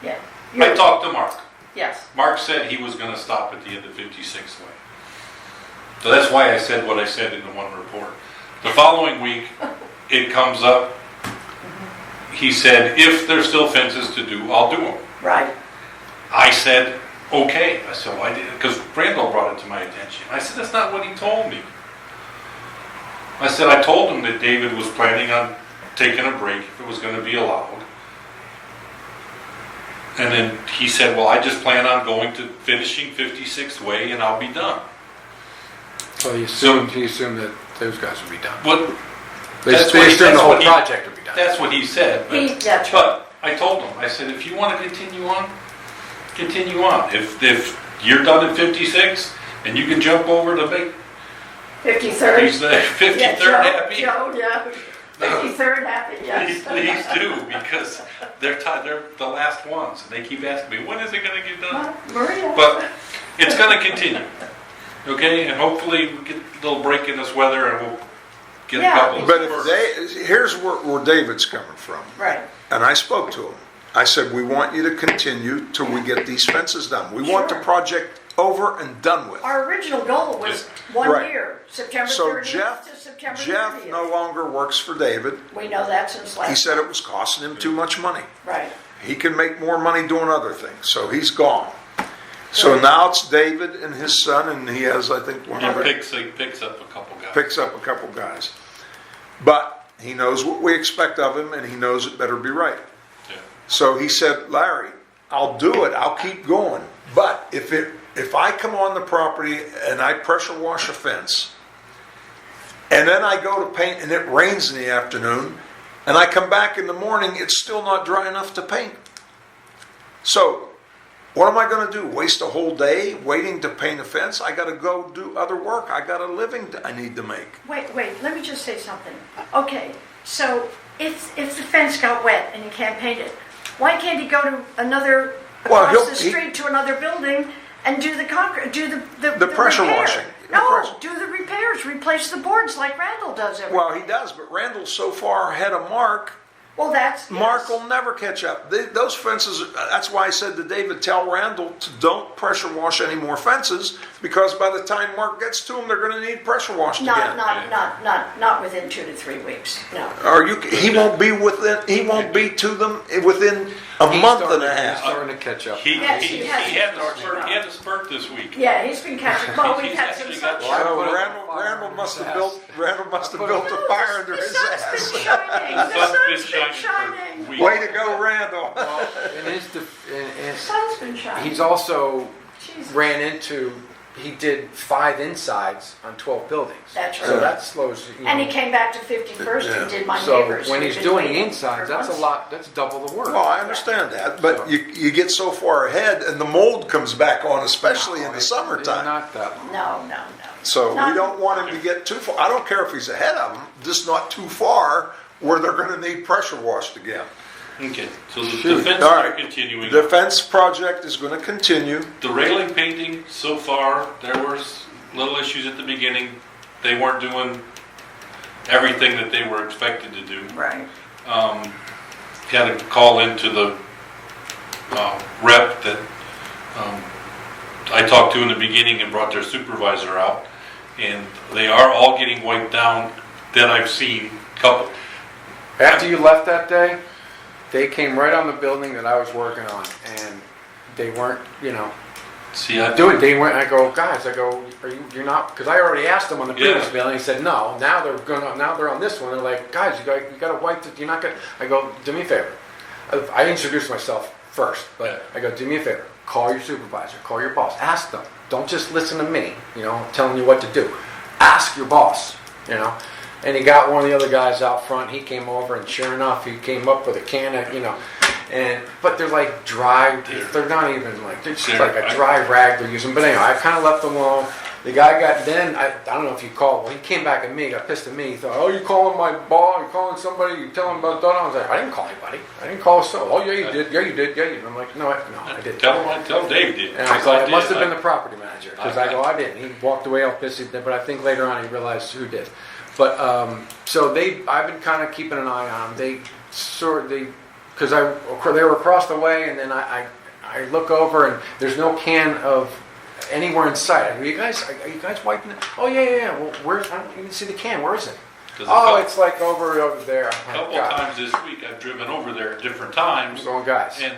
yeah. I talked to Mark. Yes, Mark said he was gonna stop at the end of 56th Way. So that's why I said what I said in the one report. The following week, it comes up, he said, if there's still fences to do, I'll do them. right. I said, okay. I said, why did, because Randall brought it to my attention. I said, that's not what he told me. I said, I told him that David was planning on taking a break if it was going to be allowed. And then he said, well, I just plan on going to finishing 56th Way and I'll be done. So he assumed that those guys would be done. What? They That's what he- assumed the that's whole what he- project would be done. That's what he said. That's right. But I told him, I said, if you want to continue on, continue on. If you're done at 56 and you can jump over to make 53rd? these 53rd happy, Joe, yeah. 53rd happy, yes. please do, because they're the last ones. And they keep asking me, when is it going to get done? Maria. But it's going to continue. Okay? And hopefully we get a little break in this weather and we'll get Yeah. a couple of But here's where David's coming from. Right. And I spoke to him. I said, we want you to continue till we get these fences done. We want the Sure. project over and done with. Our original goal was 1 Right. year, September So 30th Jeff, to September Jeff 30th. no longer works for David. We know that since last. He said it was costing him too much money. Right. He can make more money doing other things, so he's gone. So now it's David and his son, and he has, I think, one He other, picks up a couple guys. picks up a couple guys. But he knows what we expect of him, and he knows it better be right. Yeah. So he said, Larry, I'll do it. I'll keep going. But if I come on the property and I pressure wash a fence, and then I go to paint and it rains in the afternoon, and I come back in the morning, it's still not dry enough to paint. So what am I going to do? Waste a whole day waiting to paint a fence? I got to go do other work. I got a living I need to make. Wait, let me just say something. Okay, so if the fence got wet and you can't paint it, why can't he go to across the street to another building and do the concrete, do the pressure repair? washing. No, do the repairs, replace the boards like Randall does every. Well, he does, but Randall's so far ahead of Mark. Well, that's Mark yes. will never catch up. Those fences, that's why I said to David, tell Randall to don't pressure wash any more fences, because by the time Mark gets to them, they're going to need pressure washed again. Not within 2 to 3 weeks. No. He won't be to them within a month and a He's half. starting to catch up. He Yes, had a spurt this week. Yeah, he's been catching. Well, we've had some He's actually sunshine. got- So Randall must have built a fire under The his sun's ass. been shining. The Sun's been sun's been shining shining. for weeks. Way to go, Randall. The sun's been shining. He's also Jesus. ran into, he did 5 insides on 12 buildings. That's So right. that slows, you know. And he came back to 51st and did my So neighbors. when who've he's been doing the waiting insides, for that's a months. lot, that's double the work. Well, I understand that, but you get so far ahead, and the mold comes back on, especially in the summertime. Not that. No. So Not- we don't want him to get too far. I don't care if he's ahead of them, just not too far where they're going to need pressure washed again. Okay, so the fences All are right. continuing. The fence project is going to continue. The railing painting, so far, there was little issues at the beginning. They weren't doing everything that they were expected to do. Right. Had a call into the rep that I talked to in the beginning and brought their supervisor out. And they are all getting wiped down that I've seen. Couple. After you left that day, they came right on the building that I was working on, and they weren't, See, I they weren't, I go, guys, you're not, because I already asked them on the previous Yeah. building, he said, no, now they're on this one, they're like, guys, you gotta wipe it, you're not gonna, I go, do me a favor. I introduced myself first, but I go, do me a favor, call your supervisor, call your boss, ask them, don't just listen to me, telling you what to do. Ask your boss, And he got one of the other guys out front, he came over, and sure enough, he came up with a can of, But they're like dry, they're not even like, they're just They're- like a dry rag they're using. But anyway, I kind of left them alone. The guy I don't know if you called, well, he came back at me, got pissed at me. He thought, oh, you calling my boss, you calling somebody, you telling about that. I was like, I didn't call anybody. I didn't call so. Oh, yeah, you did. Yeah, you did. Yeah, you did. I'm like, no, I didn't. Tell Dave did. And I thought it must have been I- the property manager, because I go, I didn't. He walked away all pissed, but I think later on he realized who did. But, so I've been kind of keeping an eye on them. Because they were across the way, and then I look over, and there's no can of anywhere in sight. Are you guys wiping it? Oh, yeah. Well, where's, I don't even see the can. Where is it? 'Cause Oh, it's like over there. A couple of times this week, I've driven over there at different times, I'm going, guys. and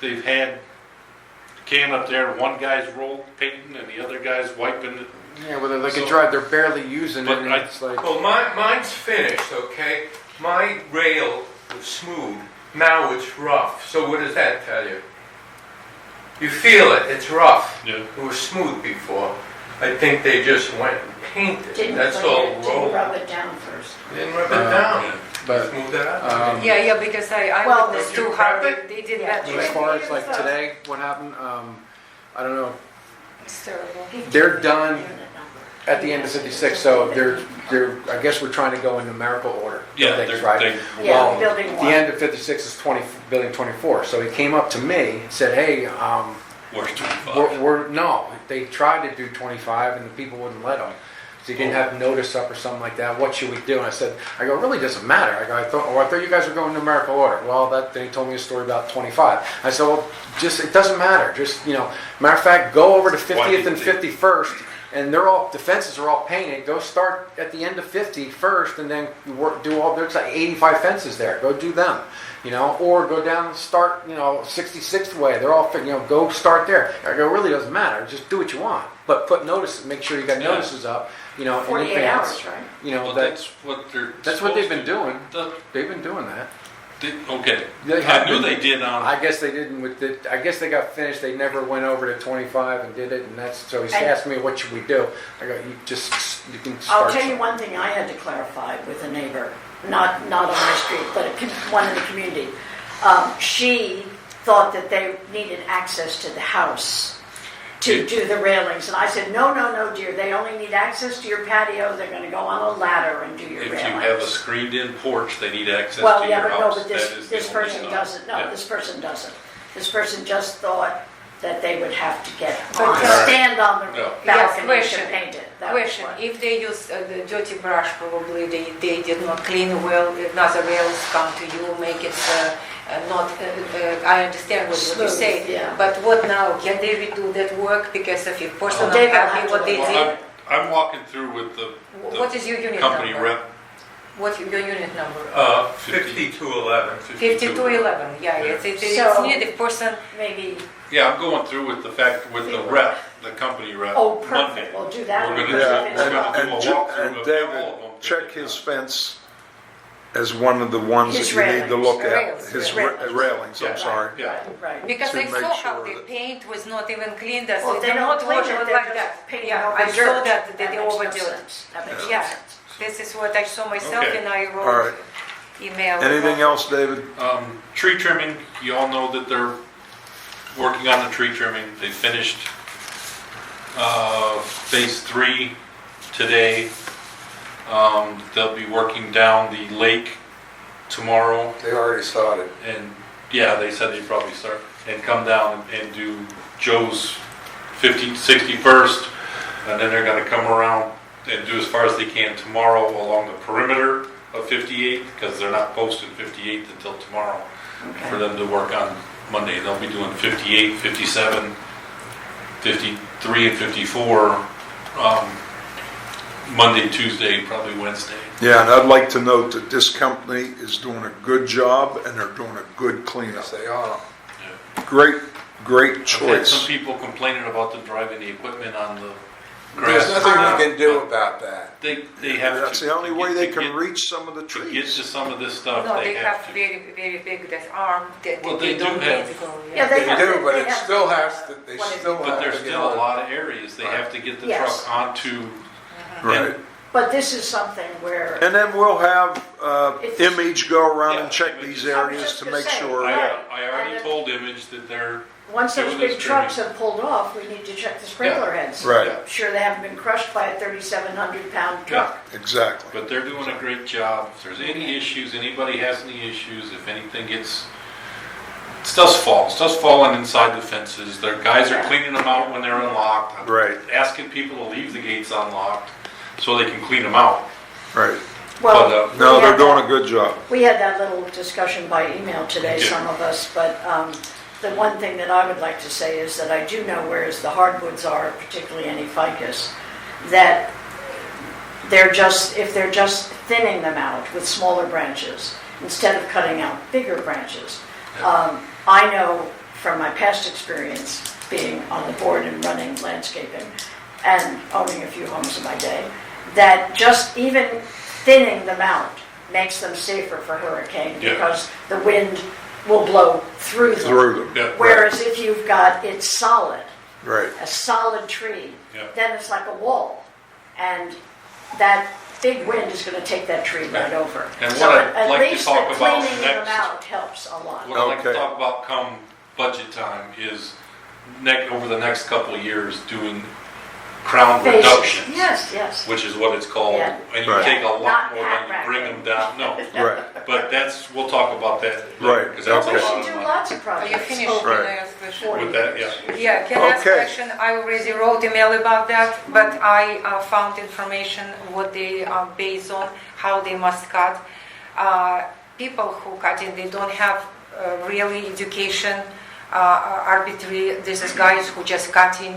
they've had the can up there, one guy's roll painting, and the other guy's wiping it. Yeah, well, they're So- they're barely using it, But and it's like... Well, mine's finished, okay? My rail was smooth, now it's rough. So what does that tell you? You feel it, it's rough. Yeah. It was smooth before. I think they just went and painted. Didn't That's clean all it, didn't rolled. rub it down first. Didn't rub it down. But Smooth it out. Yeah, because I Well, witnessed did you too how prep they did Yeah. that. as far as like today, what happened, I don't know. It's terrible. They're done Unit number. at the end of 56, so they're, I guess we're trying to go in numerical order. Yeah, Things, they're- right? they- Yeah, Well, building the one. end of 56 is building 24. So he came up to me and said, hey, Where's 25? no, they tried to do 25 and the people wouldn't let them. So you didn't have notice up or something like that. What should we do? And I go, it really doesn't matter. I thought you guys were going numerical order. Well, then he told me a story about 25. I said, well, it doesn't matter. Just, matter of fact, go over to 50th and 51st, and the fences are all painted. Go start at the end of 50 first, and then there's like 85 fences there. Go do them. Or go down and start, 66th way. They're all, go start there. I go, it really doesn't matter. Just do what you want. But put notice, make sure you got notices up, in 48 advance. hours, right? Well, that's what they're. That's what they've been supposed doing. to- They've been doing that. Okay. They I have knew been- they did on. I guess they didn't I guess they got finished. They never went over to 25 and did it, and so he's And- asked me, what should we do? I go, you can I'll start. tell you one thing I had to clarify with a neighbor, not on my street, but one in the community. She thought that they needed access to the house to do the railings, and I said, no, dear, they only need access to your patio. They're going to go on a ladder and do your If railings. you have a screened-in porch, they need access Well, to yeah, your but no, house. but That this is the only person stuff. doesn't. No, Yeah. this person doesn't. This person just thought that they would have to get But, on, stand on the Yeah. balcony Yes, to paint it. That was Question, what- if they use the dirty brush, probably they did not clean well, another rails come to you, make it not, I understand what you Smooth, say, yeah. but what now? Can they redo that work because if a person not They will happy have what to they look did? at Well, I'm walking through with the What is your unit company number? rep. What's your unit number? 5211. 5211, yeah, it's So- near the person, Maybe, Yeah, I'm going through with the fact, with the rep, the company rep. oh, Monday. perfect, we'll do that. We're one. gonna Yeah, do- we're gonna do a walkthrough and of David, all of them. check his fence as one of the ones that His you need to railings. look at. Rails, His railings. railings, Yeah. I'm sorry. Yeah. Right. because To I make saw how sure the that- paint was not even cleaned, so Well, if they they're don't not clean washing it, it they're like just that. painting Yeah, over I saw dirt. that they makes no overdo it. sense. That makes no Yeah. sense. This is what I saw myself Okay. and I All right. wrote email. Anything else, David? Tree trimming, you all know that they're working on the tree trimming. They finished phase 3 today. They'll be working down the lake tomorrow, They already started. and yeah, they said they'd probably start and come down and do Joe's 61st, and then they're gonna come around and do as far as they can tomorrow along the perimeter of 58, because they're not posting 58 until tomorrow for them to work on Monday. They'll be doing 58, 57, 53, and 54 Monday, Tuesday, probably Wednesday. Yeah, and I'd like to note that this company is doing a good job and they're doing a good cleanup. Yes, they are. Great I've had some choice. people complaining about them driving the equipment on the There's grass. nothing we can do about that. They have to. That's the only to way get- they to can get- reach some of the To get trees. to some of this stuff, No, they have to. very, very big that arm that Well, they they don't do need have- to go. Yeah, they They have- do, but they it have- still has to, they What is it? still But have there's to get still a on. lot of areas they have to get the Yes. truck onto. Right. But this is something where, And then we'll have It's- Image go around and Yeah, check Image. these I was areas just to gonna make say, sure. right. I already told Image that they're once those doing big this trucks training. have pulled off, we need to check the sprinkler heads. Right. I'm sure they haven't been crushed by a 3,700-pound truck. Exactly. But they're doing a great job. If there's any issues, anybody has any issues, if anything gets, stuff's falling inside the fences. Their guys are Yeah. cleaning them out when they're unlocked. I'm Right. asking people to leave the gates unlocked so they can clean them out. Right. Well, But, No, we they're had doing that- a good job. We had that little discussion by email today, Yeah. some of us, but the one thing that I would like to say is that I do know whereas the hardwoods are, particularly any ficus, that if they're just thinning them out with smaller branches, instead of cutting out bigger branches. I know from my past experience, being on the board and running landscaping, and owning a few homes in my day, that just even thinning them out makes them safer for hurricane, Yeah. because the wind will blow through them. Through them. Yeah. Whereas if you've got it solid, Right. a solid tree, Yeah. then it's like a wall. And that big wind is going to take that tree right over. And So what I'd at like to least talk the about cleaning them next- out helps a lot. What I'd like to Okay. talk about come budget time is over the next couple of years, doing crown Faces. reductions. Yes. Which is what it's called, Yeah. and you Right. take a Not lot more hat than you bring them down, no. Right. But we'll talk about that Right, later, because that's a We okay. lot should of do money. lots of Are projects. you finished? Oh, Can Right. I ask question? With that, yeah. Yeah, can I ask Okay. question? I already wrote email about that, but I found information what they are based on, how they must cut. People who cutting, they don't have really education, arbitrary. This is guys who just cutting.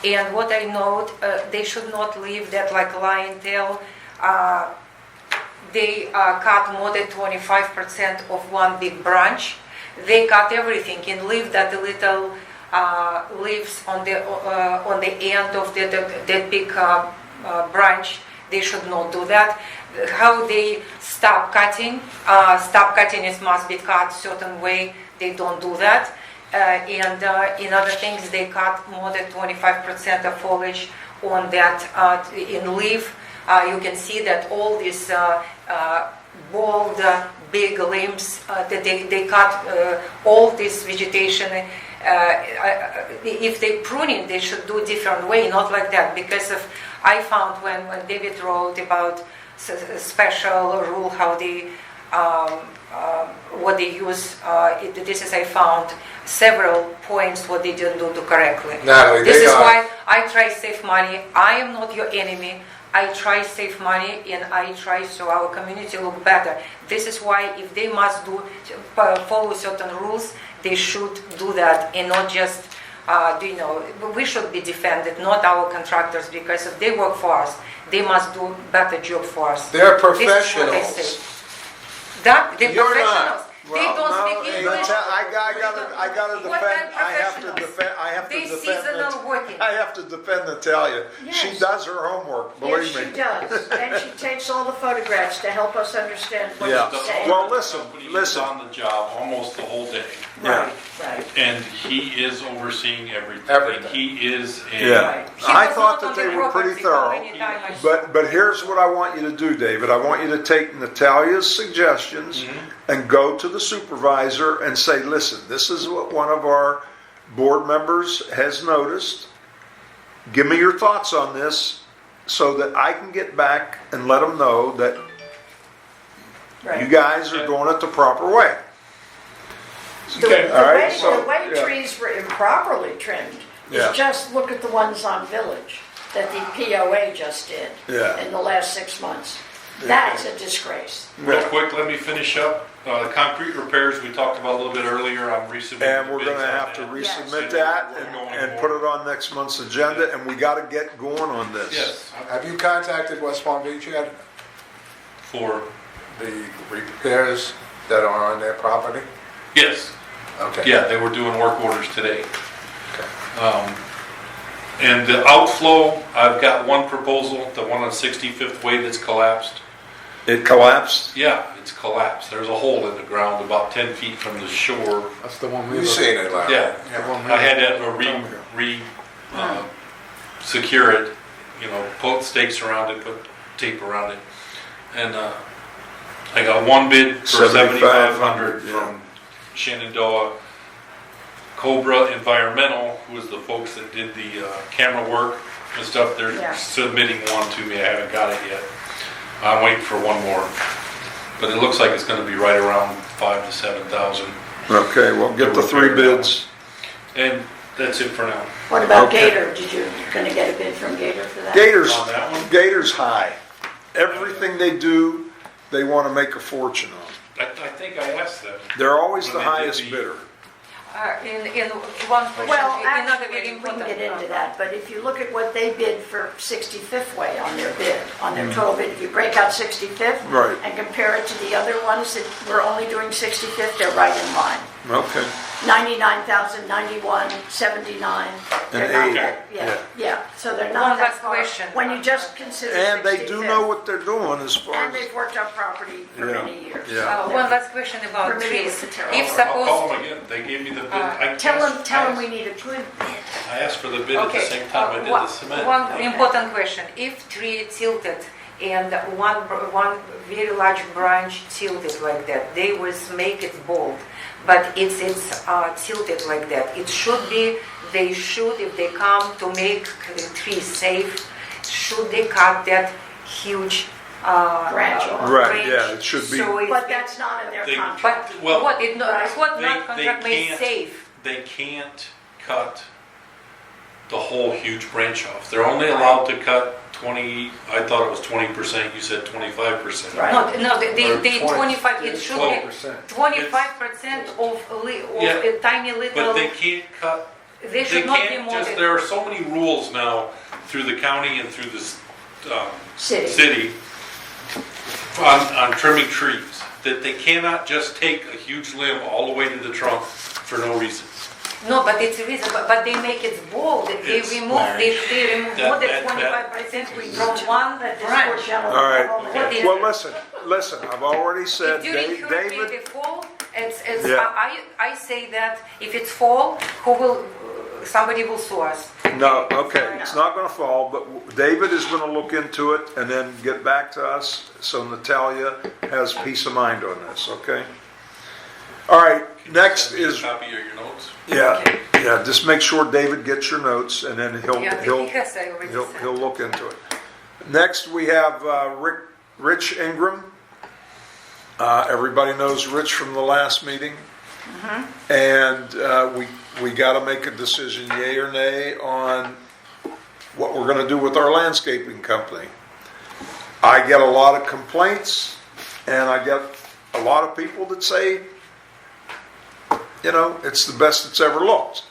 And what I note, they should not leave that like lion tail. They cut more than 25% of one big branch. They cut everything and leave that little leaves on the end of that big branch. They should not do that. How they stop cutting? Stop cutting is must be cut certain way. They don't do that. And in other things, they cut more than 25% of foliage on that in leaf. You can see that all these bold, big limbs, they cut all this vegetation. If they pruning, they should do different way, not like that. Because of I found when David wrote about special rule how they what they use. This is I found several points what they didn't do correctly. Natalie, This they is are- why I try save money. I am not your enemy. I try save money and I try so our community look better. This is why if they must follow certain rules, they should do that and not just we should be defended, not our contractors, because if they work for us, they must do better job for us. They're This is what I say. professionals. That the You're professionals. not. They don't speak English. I gotta What defend, kind of I have to They defend, seasonal working. I have to defend Natalia. She Yes. does her homework, Yes, believe she me. does. And she takes all the photographs to help us understand what Yeah. she's saying. Well, listen, Somebody listen. is on the job almost the whole day, Yeah. Right. and he is overseeing everything. Everything. And he is a. Yeah. Right. He I was thought not that on they the were pretty property how thorough. many times I saw. But here's what I want you to do, David. I want you to take Natalia's suggestions and go to the supervisor and say, listen, this is what one of our board members has noticed. Give me your thoughts on this so that I can get back and let them know that you Right. guys are doing it the proper way. The all right, way, so, the way yeah. trees were improperly trimmed Yeah. is just look at the ones on Village that the POA just did Yeah. in the last 6 months. That's a disgrace. Real quick, let me finish up. Concrete repairs, we talked about a little bit earlier, I'm resubmitting. And we're the bids gonna on have to that. resubmit Yes. that We're going and more. put it on next month's agenda, and we gotta get going on this. Yes, Have you contacted West Palm Beach yet? for, The repairs that are on their property? yes, Okay. yeah, they were doing work orders today. And the outflow, I've got one proposal, the one on 65th Way that's collapsed. It collapsed? Yeah, it's collapsed. There's a hole in the ground about 10 feet from the shore. That's the one we You've were. seen it, Larry. Yeah, The one we I had were- to secure it, put stakes around it, but tape around it. And I got one bid for 7,500, $7,500 from Shenandoah. Cobra Environmental, who was the folks that did the camera work and stuff, they're Yeah. submitting one to me. I haven't got it yet. I'm waiting for one more. But it looks like it's gonna be right around 5,000 to 7,000. Okay, well, get the 3 bids. And that's it for now. What about Okay. Gator? You're gonna get a bid from Gator for that? Gators, On that one? Gators high. Everything they do, they want to make a fortune on. I think I asked them. They're always When the they did highest the- bidder. In one question, Well, another very actually, we can important. get into that, but if you look at what they bid for 65th Way on their bid, on their total bid, if you break out 65th Right. and compare it to the other ones that were only doing 65th, they're right in line. Okay. 99,000, 91, 79. They're not 80, that- yeah. Yeah, so they're One not that last far. question. When you just consider 65th. And they do know what they're doing as far And as, they've worked on property for Yeah, many years. yeah. One last question about Familiar trees. with the terrain. If I'll call suppose, them again. They gave me the bid. I Tell asked- them we need a good bid. I asked for the bid at the okay, same time I did the cement. one important question. If tree tilted and one very large branch tilted like that, they will make it bold. But it's tilted like that. It should be, they should, if they come to make the tree safe, should they cut that huge Branch off. Right, yeah, it should be- So But that's not in their They- contract. But Well, what, it, what they- not contract they made can't- safe? They can't cut the whole huge branch off. They're only allowed to cut 20, I thought it was 20%, you said 25%. Right. No, they Or 25, it should be 12%. 25% of Yeah, a tiny little, But they can't cut, they they should not be can't more just, than. there are so many rules now through the county and through the City. city on trimming trees, that they cannot just take a huge limb all the way to the trunk for no reason. No, but it's a reason, but they make it bold, they It's remove, they remove more than that- 25% We from need to one let this branch. poor gentleman All right. go home and What get is- Well, listen, I've already said, If during hurricane David, they fall, it's, Yeah. I say that if it's fall, who will, somebody will sue us. no, okay, it's not gonna fall, but David is gonna look into it and then get back to us, so Natalia has peace of mind on this, okay? All right, next Send me a is, copy of your notes. yeah, just make sure David gets your notes, and then Yeah, he has, I already he'll said. look into it. Next, we have Rich Ingram. Everybody knows Rich from the last meeting. And we got to make a decision, yay or nay, on what we're going to do with our landscaping company. I get a lot of complaints, and I get a lot of people that say, you know, it's the best it's ever looked.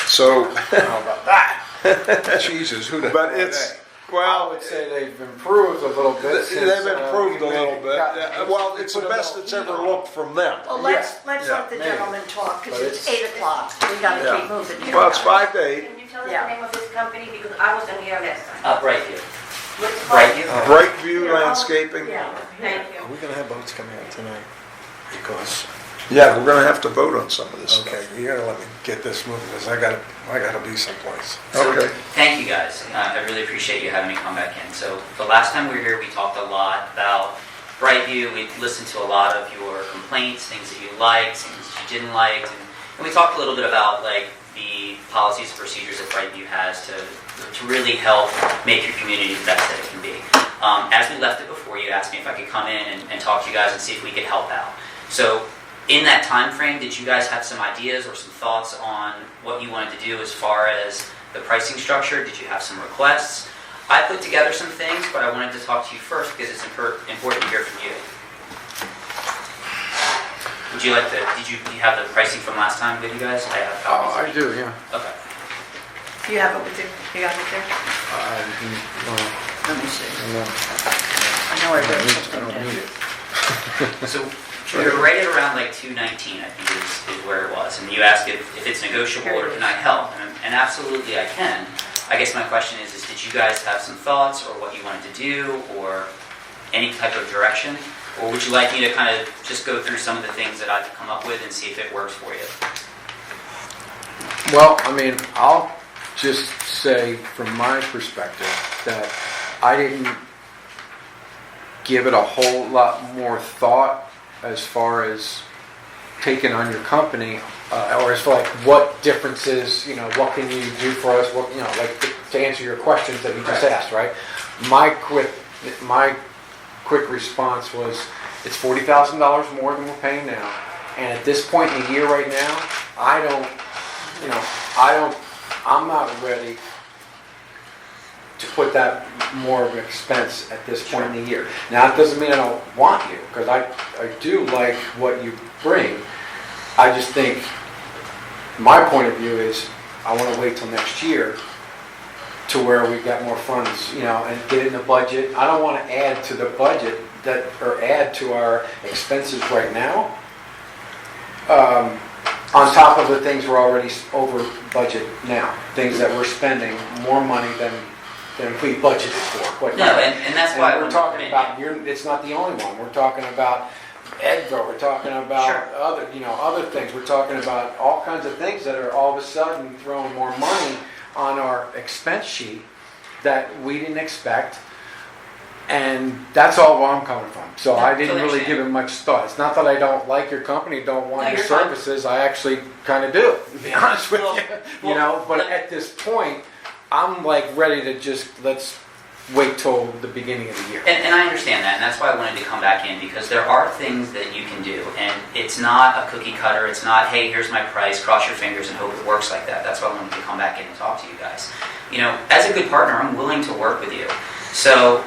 So, How about that? Jesus, who the hell but are it's, they? I well, would say they've improved a little bit. they've since, improved a we little bit. got- Yeah, well, it's the put a best little it's heat ever on. looked from them. Well, let's Yeah, let the maybe. gentleman talk, because But it's it's- 8 o'clock. We gotta Yeah. keep moving here. Well, it's 5 to 8. Can you tell us Yeah. the name of this company, because I wasn't here last time? Brightview. What's it called? Brightview. Brightview Yeah, I'll- Landscaping. Yeah. Thank Are you. we gonna have boats coming out tonight? Because, Yeah, we're gonna have to vote on some of this stuff. okay, you gotta let me get this moving, because I gotta be someplace. Okay. Thank you guys. I really appreciate you having me come back in. So the last time we were here, we talked a lot about Brightview. We listened to a lot of your complaints, things that you liked, things that you didn't like, and we talked a little bit about like the policies and procedures that Brightview has to really help make your community the best that it can be. As we left it before, you asked me if I could come in and talk to you guys and see if we could help out. So in that time frame, did you guys have some ideas or some thoughts on what you wanted to do as far as the pricing structure? Did you have some requests? I put together some things, but I wanted to talk to you first because it's important to hear from you. Would you like to, do you have the pricing from last time with you guys? I have Oh, copies. I do, yeah. Okay. You have it with you? You got it there? Let me see. I know I wrote something don't need down. it. So we were right at around like 219, I think is where it was. And you asked if it's negotiable or can I help? And absolutely I can. I guess my question is did you guys have some thoughts or what you wanted to do or any type of direction? Or would you like me to kind of just go through some of the things that I've come up with and see if it works for you? Well, I mean, I'll just say from my perspective that I didn't give it a whole lot more thought as far as taking on your company, or as far like what differences, what can you do for us, what, like to answer your questions that you just asked, right? My quick response was, it's $40,000 more than we're paying now. And at this point in the year right now, I'm not ready to put that more of an expense at this point in the year. Now, it doesn't mean I don't want you, because I do like what you bring. I just think, my point of view is, I want to wait till next year to where we've got more funds, and get in the budget. I don't want to add to the budget or add to our expenses right now, on top of the things we're already over budget now, things that we're spending more money than we budgeted for. No, and that's why we're talking about. It's not the only one. We're talking about Edgar. We're talking about other things. We're talking about all kinds of things that are all of a sudden throwing more money on our expense sheet that we didn't expect. And that's all where I'm coming from. So I didn't really give it much thought. It's not that I don't like your company, don't want your services. I actually kind of do, to be honest with you. But at this point, I'm like ready to just, let's wait till the beginning of the year. And I understand that, and that's why I wanted to come back in, because there are things that you can do, and it's not a cookie cutter. It's not, hey, here's my price, cross your fingers and hope it works like that. That's why I wanted to come back in and talk to you guys. As a good partner, I'm willing to work with you. So,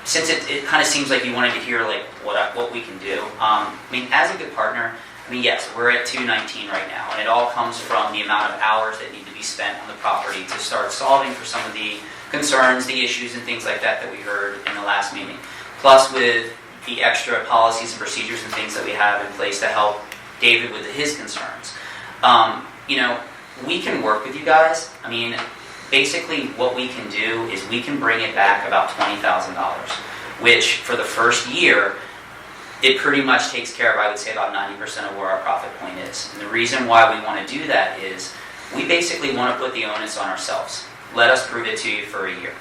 since it kind of seems like you wanted to hear like what we can do, as a good partner, yes, we're at 219 right now, and it all comes from the amount of hours that need to be spent on the property to start solving for some of the concerns, the issues, and things like that we heard in the last meeting. Plus, with the extra policies and procedures and things that we have in place to help David with his concerns, we can work with you guys. Basically, what we can do is we can bring it back about $20,000, which for the first year, it pretty much takes care of, I would say, about 90% of where our profit point is. And the reason why we want to do that is we basically want to put the onus on ourselves. Let us prove it to you for a year.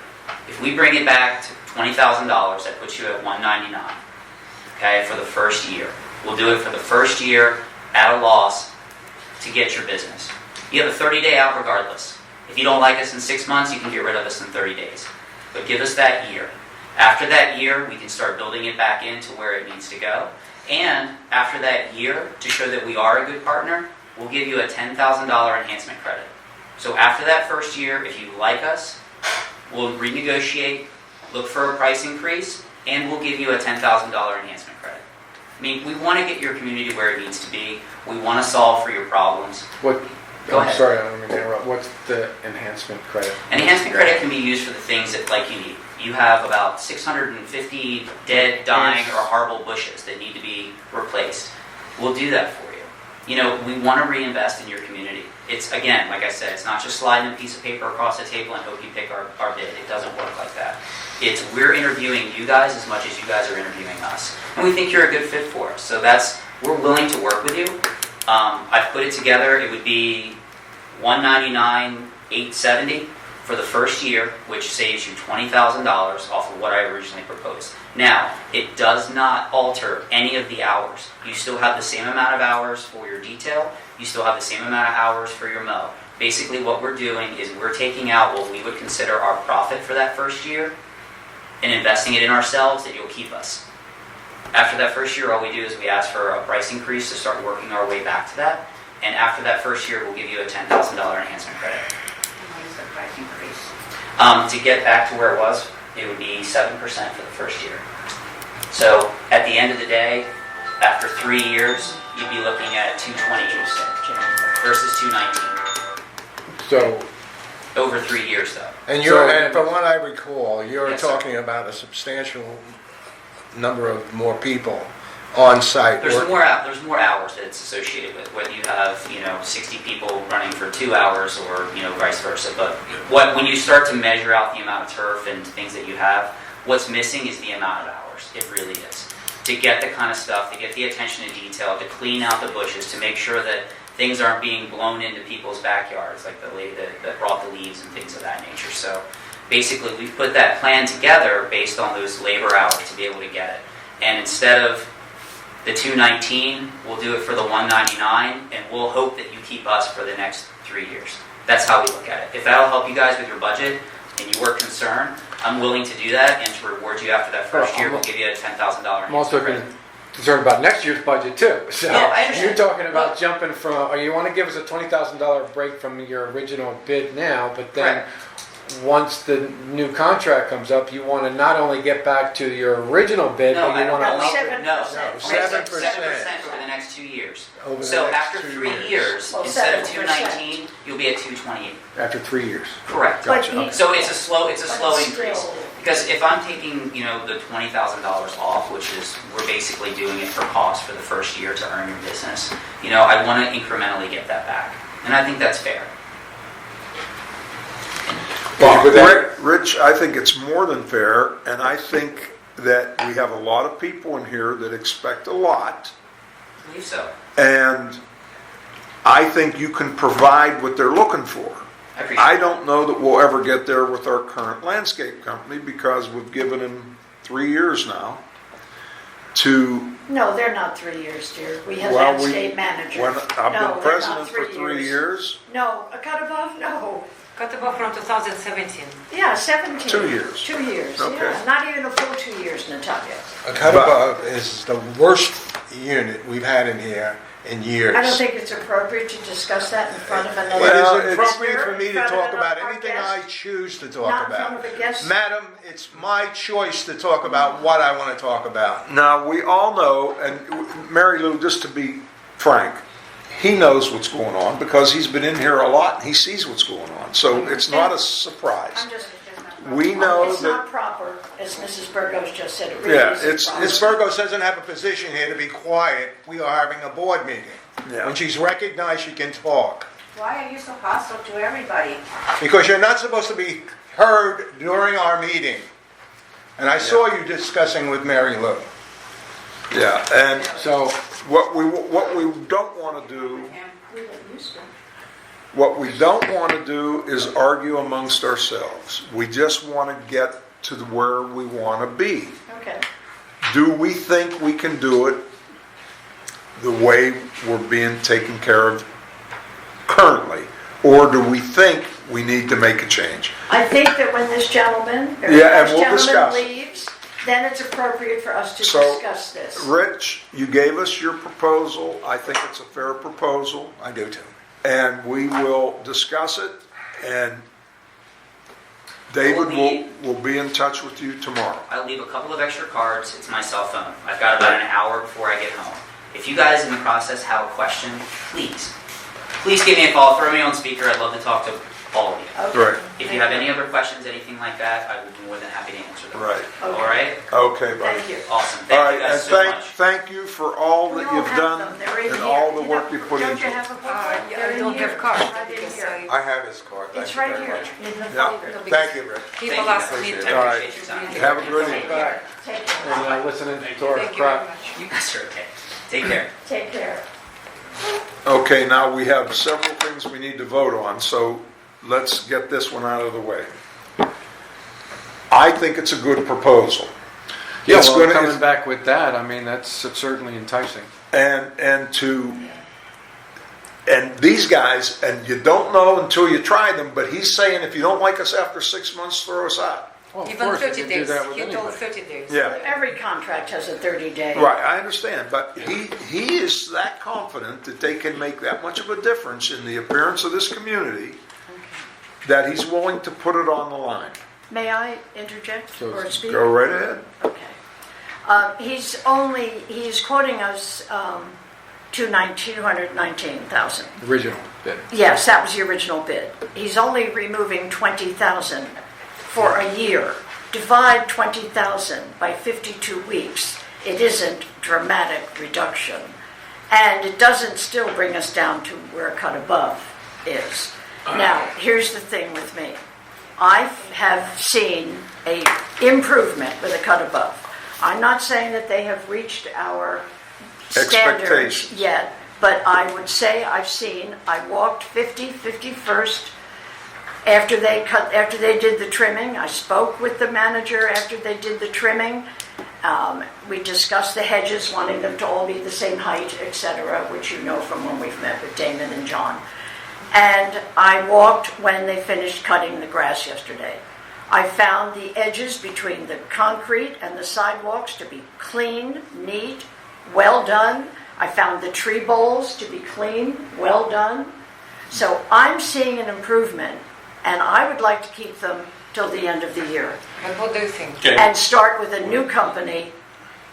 If we bring it back to $20,000, that puts you at $199, okay, for the first year. We'll do it for the first year at a loss to get your business. You have a 30-day out regardless. If you don't like us in 6 months, you can get rid of us in 30 days. But give us that year. After that year, we can start building it back into where it needs to go. And after that year, to show that we are a good partner, we'll give you a $10,000 enhancement credit. So after that first year, if you like us, we'll renegotiate, look for a price increase, and we'll give you a $10,000 enhancement credit. We want to get your community where it needs to be. We want to solve for your problems. Go ahead. Sorry, I don't mean to interrupt. What's the enhancement credit? An enhancement credit can be used for the things that you need. You have about 650 dead, dying, or horrible bushes that need to be replaced. We'll do that for you. We want to reinvest in your community. It's, again, like I said, it's not just sliding a piece of paper across the table and hope you pick our bid. It doesn't work like that. We're interviewing you guys as much as you guys are interviewing us. And we think you're a good fit for us. So we're willing to work with you. I've put it together. It would be $199,870 for the first year, which saves you $20,000 off of what I originally proposed. Now, it does not alter any of the hours. You still have the same amount of hours for your detail. You still have the same amount of hours for your mow. Basically, what we're doing is we're taking out what we would consider our profit for that first year and investing it in ourselves that you'll keep us. After that first year, all we do is we ask for a price increase to start working our way back to that. And after that first year, we'll give you a $10,000 enhancement credit. What is the price increase? To get back to where it was, it would be 7% for the first year. So at the end of the day, after 3 years, you'd be looking at $220 versus $219. So over 3 years, though. And from what I recall, you're Yes, talking about a substantial number of more people on site. There's more hours that it's associated with, whether you have 60 people running for 2 hours or vice versa. But when you start to measure out the amount of turf and things that you have, what's missing is the amount of hours. It really is. To get the kind of stuff, to get the attention to detail, to clean out the bushes, to make sure that things aren't being blown into people's backyards, like the lady that brought the leaves and things of that nature. So basically we put that plan together based on those labor hours to be able to get it. And instead of the 219, we'll do it for the 199, and we'll hope that you keep us for the next 3 years. That's how we look at it. If that'll help you guys with your budget and you were concerned, I'm willing to do that, and to reward you after that first year, we'll give you a $10,000. I'm also concerned about next year's budget too. So Yeah, I understand. you're talking about jumping from, or you want to give us a $20,000 break from your original bid now, but then once the new contract comes up, you want to not only get back to your original bid, No, but you I want don't to know. Seven No, percent. 7% over the next 2 years. over the So next after 2 3 years, Well, instead of 7%. 219, you'll be at 228. After 3 years. Correct. But Gotcha. he- So it's a slow But increase. still- Because if I'm taking, the $20,000 off, which is, we're basically doing it for cost for the first year to earn your business, I want to incrementally get that back. And I think that's fair. Well, Rich, I think it's more than fair, and I think that we have a lot of people in here that expect a lot, I believe so. and I think you can provide what they're looking for. I appreciate I it. don't know that we'll ever get there with our current landscape company because we've given them 3 years now to, No, they're not 3 years, dear. We have well, landscape managers. when I've No, been they're president not for 3 years, No, a cut above, no. Cut above from 2017. Yeah, 17. 2 years. 2 years, Okay. yeah. Not even a full 2 years, Natalia. A cut above is the worst unit we've had in here in years. I don't think it's appropriate to discuss that in front of another. Well, it's it's appropriate for me In to front of talk about our anything guest. I choose to talk Not in about. front of a guest. Madam, it's my choice to talk about what I want to talk about. now we all know, and Mary Lou, just to be frank, he knows what's going on because he's been in here a lot and he sees what's going on. So it's not a surprise. I'm just, We know it's that, not proper, as Mrs. Burgos just said. It really yeah, isn't it's, proper. Ms. Burgos doesn't have a position here to be quiet. We are having a board meeting. Yeah. When she's recognized, she can talk. Why are you so hostile to everybody? Because you're not supposed to be heard during our meeting. And I saw you discussing with Mary Lou. yeah, and So what we don't want to do, We don't used to. what we don't want to do is argue amongst ourselves. We just want to get to where we want to be. Okay. Do we think we can do it the way we're being taken care of currently? Or do we think we need to make a change? I think that when this gentleman, or Yeah, and this we'll gentleman discuss. leaves, then it's appropriate for us to So, discuss this. Rich, you gave us your proposal. I think it's a fair proposal. I do too. And we will discuss it, and David will be in touch with you tomorrow. I'll leave a couple of extra cards. It's my cell phone. I've got about an hour before I get home. If you guys in the process have a question, please give me a call. Throw me on speaker. I'd love to talk to all of you. Okay. Right. If you have any other questions, anything like that, I would be more than happy to answer them. Right. All right? Okay, buddy. Thank you. Awesome. All Thank right, you and guys so much. thank you for all We that all you've have done them. They're in and here. all the work you put Don't into you it. have a book? Yeah, They're I in don't here. have cards Right in because here. I have his card. Thank It's you right very here much. in the Yeah. folder. Thank you, Rick. people Thank ask you. me I to. All right. appreciate your time. Have a good Take evening. care. Take care. and listening to our Thank you very crap. much. You guys are okay. Take care. Take care. Okay, now we have several things we need to vote on, so let's get this one out of the way. I think it's a good proposal. Yeah, It's well, gonna- coming back with that, I mean, that's certainly enticing. And these guys, and you don't know until you try them, but he's saying if you don't like us after 6 months, throw us out. Well, of Even course, you 30 could do days. that with He told anybody. 30 days. Yeah. Every contract has a 30-day. Right, I understand, but he is that confident that they can make that much of a difference in the appearance of this community that he's willing to put it on the line. May I interject So or speak? Go right ahead. Okay. He's quoting us $219,000. Original bid. Yes, that was the original bid. He's only removing 20,000 for a year. Divide 20,000 by 52 weeks. It isn't dramatic reduction. And it doesn't still bring us down to where a cut above is. Now, here's the thing with me. I have seen a improvement with a cut above. I'm not saying that they have reached our standards Expectations. yet, but I would say I walked 50, 51st After they did the trimming, I spoke with the manager after they did the trimming. We discussed the hedges, wanting them to all be the same height, etc., which you know from when we've met with Damon and John. And I walked when they finished cutting the grass yesterday. I found the edges between the concrete and the sidewalks to be clean, neat, well done. I found the tree bowls to be clean, well done. So I'm seeing an improvement, and I would like to keep them till the end of the year. And what do you think? Okay. And start with a new company,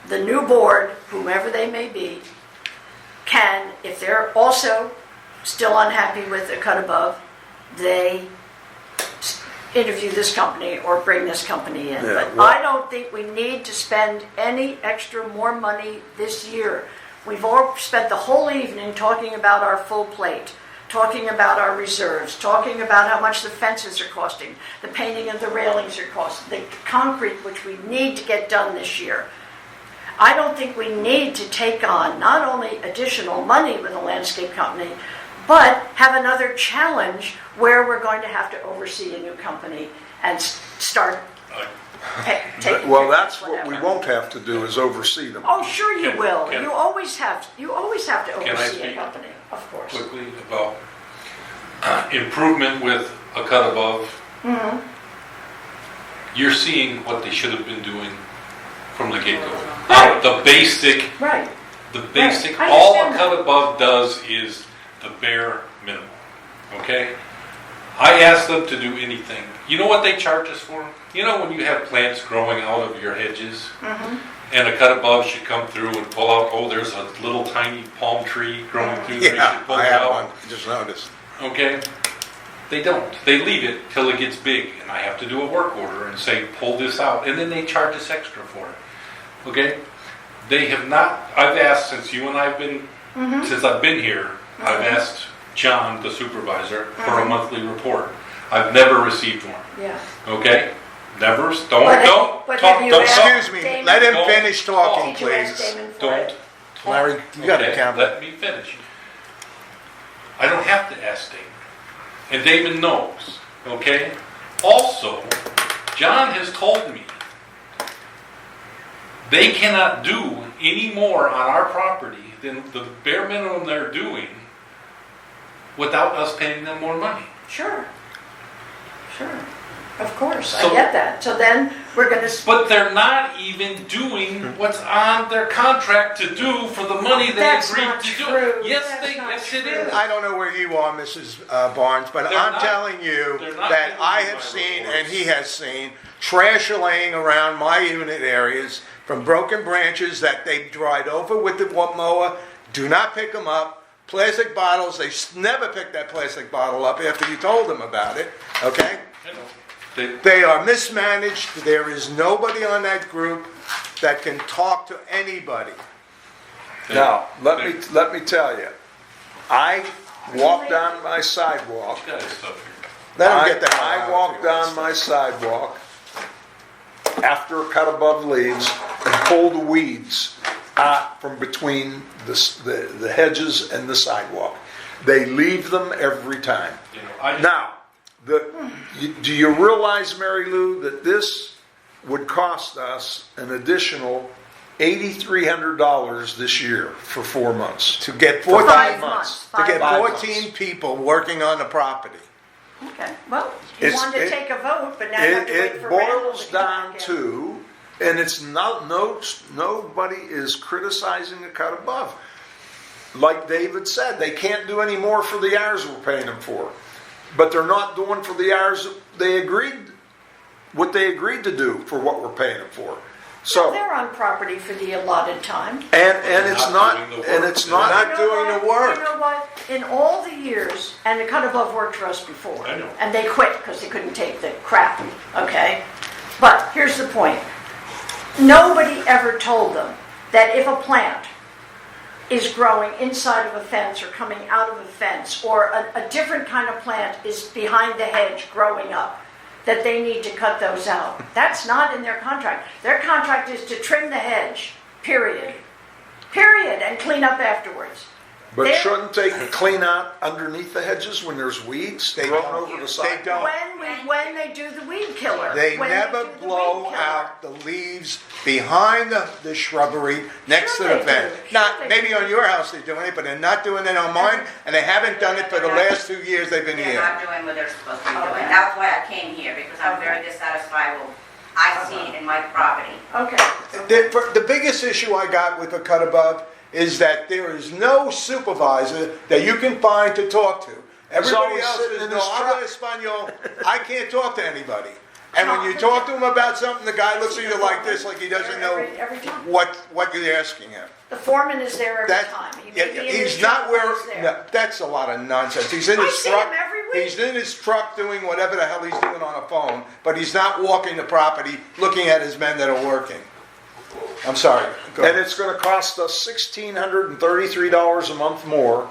the new board, whomever they may be, can, if they're also still unhappy with a cut above, they interview this company or bring this company in. Yeah, But well- I don't think we need to spend any extra more money this year. We've all spent the whole evening talking about our full plate, talking about our reserves, talking about how much the fences are costing, the painting of the railings are costing, the concrete, which we need to get done this year. I don't think we need to take on not only additional money with a landscape company, but have another challenge where we're going to have to oversee a new company and start taking Well, pictures, that's what we whatever. won't have to do, is oversee them. Oh, sure you Can- will. can- You always have to Can I oversee a speak? company, of course. Quickly about improvement with a cut above. You're seeing what they should have been doing from the get-go. Right. The basic, Right. I all a understand cut that. above does is the bare minimum, okay? I asked them to do anything. You know what they charge us for? You know when you have plants growing out of your hedges? And a cut above should come through and pull out, oh, there's a little tiny palm tree growing through there, you Yeah, should pull I it have out. one, just noticed. Okay? They don't. They leave it till it gets big, and I have to do a work order and say, pull this out, and then they charge us extra for it. Okay? They have not, I've asked since you and I've been, since I've been here, I've asked John, the supervisor, for a monthly report. I've never received one. Yeah. Okay? Never, don't But talk, have you asked Excuse me, Damon? let him Don't finish talking, Did you ask please. Damon for don't. it? Larry, you got it, Okay, Campbell. let me finish. I don't have to ask Damon. And Damon knows, okay? Also, John has told me they cannot do any more on our property than the bare minimum they're doing without us paying them more money. Sure. Of course, I So- get that. So then we're going to. But they're not even doing what's on their contract to do for the money they That's agreed not to true. do. Yes, That's not yes it true. is. I don't know where you are, Mrs. Barnes, but They're I'm not- telling you they're not that giving I me have my seen, reports. and he has seen, trash laying around my unit areas from broken branches that they dried over with the mower. Do not pick them up. Plastic bottles, they never pick that plastic bottle up after you told them about it, okay? You know, they- They are mismanaged. There is nobody on that group that can talk to anybody. Now, let me tell you, I walked down my sidewalk. You guys stuff here. Let them get the hell out I of walked here. down my sidewalk after a cut above leaves and pulled the weeds out from between the hedges and the sidewalk. They leave them every time. You know, I just- Now, do you realize, Mary Lou, that this would cost us an additional $8,300 this year for 4 months? To get For 14 5 months. months. To get 5 14 people working on the property. Okay, well, you It's- wanted to it- take a vote, but now you have to wait It for Randall boils to come down back in. to, and it's not, nobody is criticizing the cut above. Like David said, they can't do any more for the hours we're paying them for. But they're not doing for the hours what they agreed to do for what we're paying them for. So, They're on property for the allotted time. and it's not not, doing the and work. it's They're not not doing the work. You know what? In all the years, and the cut above worked for us before. I know. And they quit because they couldn't take the crap, okay? But here's the point. Nobody ever told them that if a plant is growing inside of a fence or coming out of a fence, or a different kind of plant is behind the hedge growing up, that they need to cut those out. That's not in their contract. Their contract is to trim the hedge, period. Period, and clean up afterwards. But There- shouldn't they clean out underneath the hedges when there's weeds They grown don't. over the side? They don't. When they do the weed killer. They When never do the blow weed killer. out the leaves behind the shrubbery next Sure to the they fence. do. Sure Not, they maybe do. on your house they're doing it, but they're not doing it on mine, and they haven't done it for the last 2 years they've been They're here. not doing what they're supposed to be Okay. doing. That's why I came here, because I'm very dissatisfied with, I see it in my property. Okay. The biggest issue I got with the cut above is that there is no supervisor that you can find to talk to. Everybody always else sitting is, in no, his habla truck." español. I can't talk to anybody. And when you talk to him about something, the guy looks at you like this, like he doesn't know Every time. what you're asking him. The foreman is there every That, time. He yeah, may be in his he's not truck, where, but he's there. no, that's a lot of nonsense. He's in I his see truck. him every week. He's in his truck doing whatever the hell he's doing on a phone, but he's not walking the property, looking at his men that are working. I'm sorry. Go And ahead. it's gonna cost us $1,633 a month more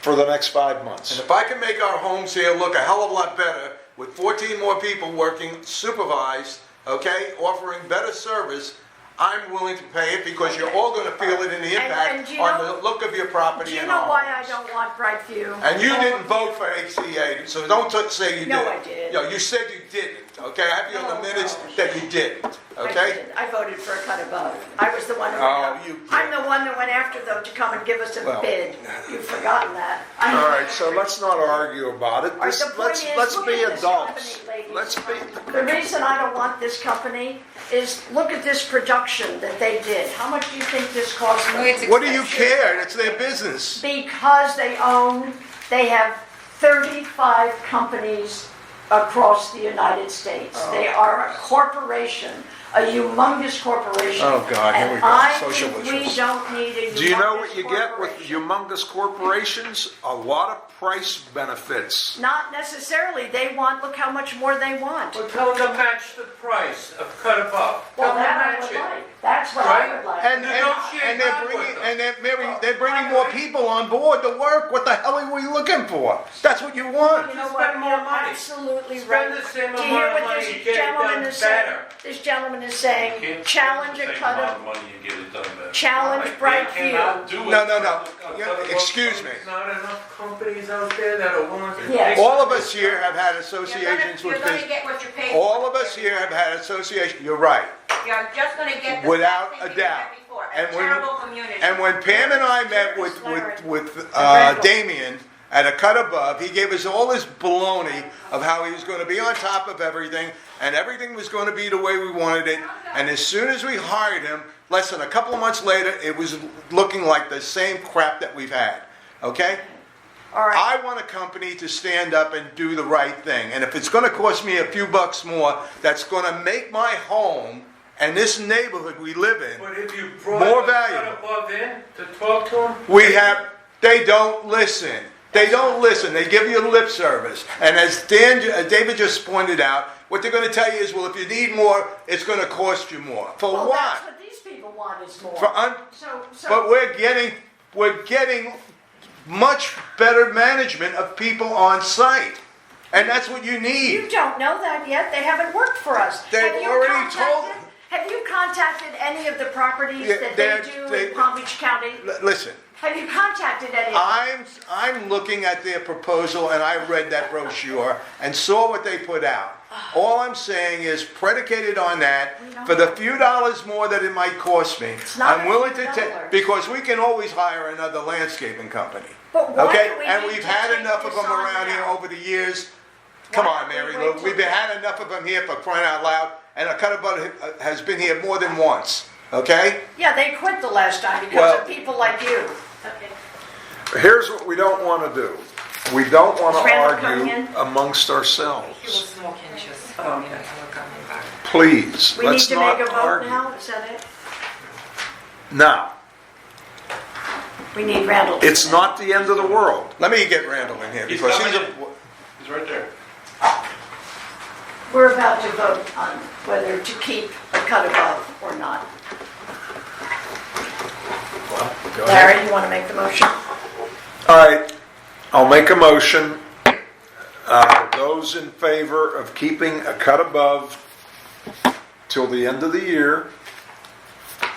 for the next 5 And months. if I can make our homes here look a hell of a lot better with 14 more people working supervised, okay, offering better service, I'm willing to pay it because you're all going to feel it in the And impact do you on know- the look of your Do property you and know all. why I don't want Brightview? And you didn't vote for HCA, so don't say you did. No, I did. No, you said you didn't, okay? I have you on No, the minutes no. that you didn't, I okay? did. I voted for a cut above. I was the one who Oh, went up. you- I'm the one that went after them to come and give us a Well. bid. You've forgotten that. I'm All right, so let's not argue about it. All right, the point Let's is, be look at this adults. company, ladies. Let's be, The reason I don't want this company is, look at this production that they did. How much do you think this cost No, them? it's What do you expensive. care? It's their business. Because they have 35 companies across the United States. They are a corporation, a humongous corporation. Oh, God, here we And go. I Social think we issues. don't need a humongous do you know what you get with corporation. humongous corporations? A lot of price benefits. Not necessarily. They want, look how much more they want. Well, tell them to match the price of cut above. Tell Well, them to that I match would it. like. That's what I Right? would like. And Negotiate they're that with bringing, them. and they're, Mary, they're bringing more people on board to work. What the hell are we looking for? That's what you want. You know Spend what, more you're money. absolutely Spend right. the same Do you amount hear of what money this and get it gentleman done is saying? better. This gentleman is saying, Can't challenge spend a the same cut amount of, of money and get it done better. challenge They Brightview. cannot do it. No, no, no. Cut above Excuse me. There's not enough companies out there that are willing to Yes. take. All of us here have had You're associations gonna with this. get what you pay for. All of us here have had associations. You're right. You're just gonna get the Without same a thing you doubt. had before. A And when- terrible community. And when Pam and I met with Damien at a cut above, he gave us all this baloney of how he was going to be on top of everything, and everything was going to be the way we wanted it. And as soon as we hired him, less than a couple of months later, it was looking like the same crap that we've had. Okay? All right, I want a company to stand up and do the right thing. And if it's going to cost me a few bucks more, that's going to make my home and this neighborhood we live in But if you brought more the valuable. cut above in to talk to them. They don't listen. They don't listen. They give you lip service. And as David just pointed out, what they're going to tell you is, well, if you need more, it's going to cost you more. For well, what? that's what these people want is more. So, But we're getting much better management of people on site. And that's what you need. you don't know that yet. They haven't worked for us. They've Have you already told- Have you contacted any of the properties Yeah, that they're- they do they- in Palm Beach County? Listen, Have you contacted any of them? I'm looking at their proposal, and I read that brochure and saw what they put out. All I'm saying is, predicated on that, for the few dollars more that it might cost me, not I'm a willing few to take, dollars. because we can always hire another landscaping company. But why Okay? do we And need we've to had take enough of this them on around here now? over the years. Come Why on, don't we Mary wait Lou, till we've the- had enough of them here for crying out loud, and a Cutabud has been here more than once, okay? Yeah, they quit the last time because Well- of people like you. Here's what we don't want to do. We don't want Is to Randall coming argue in? amongst ourselves. smoking just a minute, I'm coming back. Please, We need let's to not make a vote argue. now, is that it? Now, We need Randall. to it's come not the end of the world. Let me get Randall in here, He's because coming he's in. a... He's right there. in. We're about to vote on whether to keep a cut above or not. Go ahead. Larry, you want to make the motion? All right, I'll make a motion. Those in favor of keeping a cut above till the end of the year,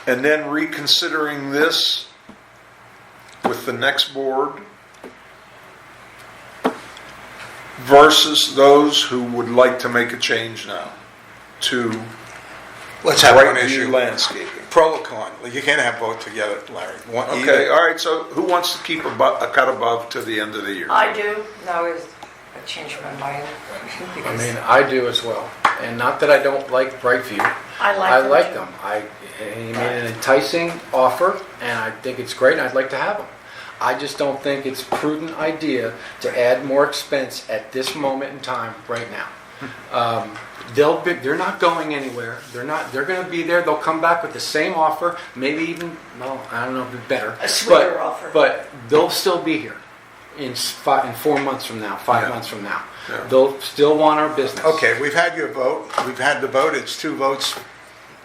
and then reconsidering this with the next board versus those who would like to make a change now to Let's have one Brightview issue. landscaping? Pro or con? You can't have both together, Larry. Okay, Either. all right, so who wants to keep a cut above to the end of the year? I do. Now I changed my mind. I because mean, I do as well. And not that I don't like Brightview. I like I them like too. them. He made an enticing offer, and I think it's great, and I'd like to have them. I just don't think it's a prudent idea to add more expense at this moment in time, right now. They're not going anywhere. They're going to be there. They'll come back with the same offer, maybe even, well, I don't know, better. A sweeter offer. But they'll still be here in 4 months from now, 5 Yeah. months from now. Yeah. They'll still want our business. Okay, we've had your vote. We've had the vote. It's 2 votes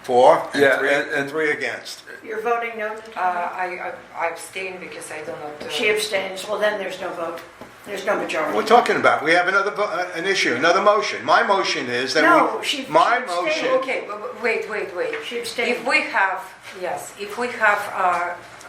for and, Yeah, 3, and- and 3 against. You're voting no, Natalia? I abstain because I do not. She abstains, well then there's no vote. There's no What are we majority. talking about? We have another an issue, another motion. My motion is that No, we. she My abstained. motion. Okay, wait. She abstained. If we have,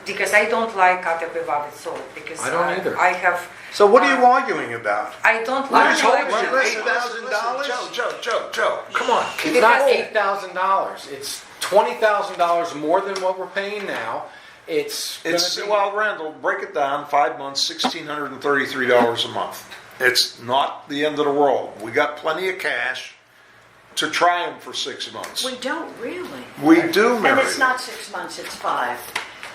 because I don't like cut above it so, because I don't either. I have, So what are you arguing about? I don't I like. told like- you, $8,000? Joe, come on. It's not $8,000. It's $20,000 more than what we're paying now. It's gonna be, Well, Randall, break it down, 5 months, $1,633 a month. It's not the end of the world. We got plenty of cash to try them for 6 months. We don't really. We do, And Mary. it's not 6 months, it's 5.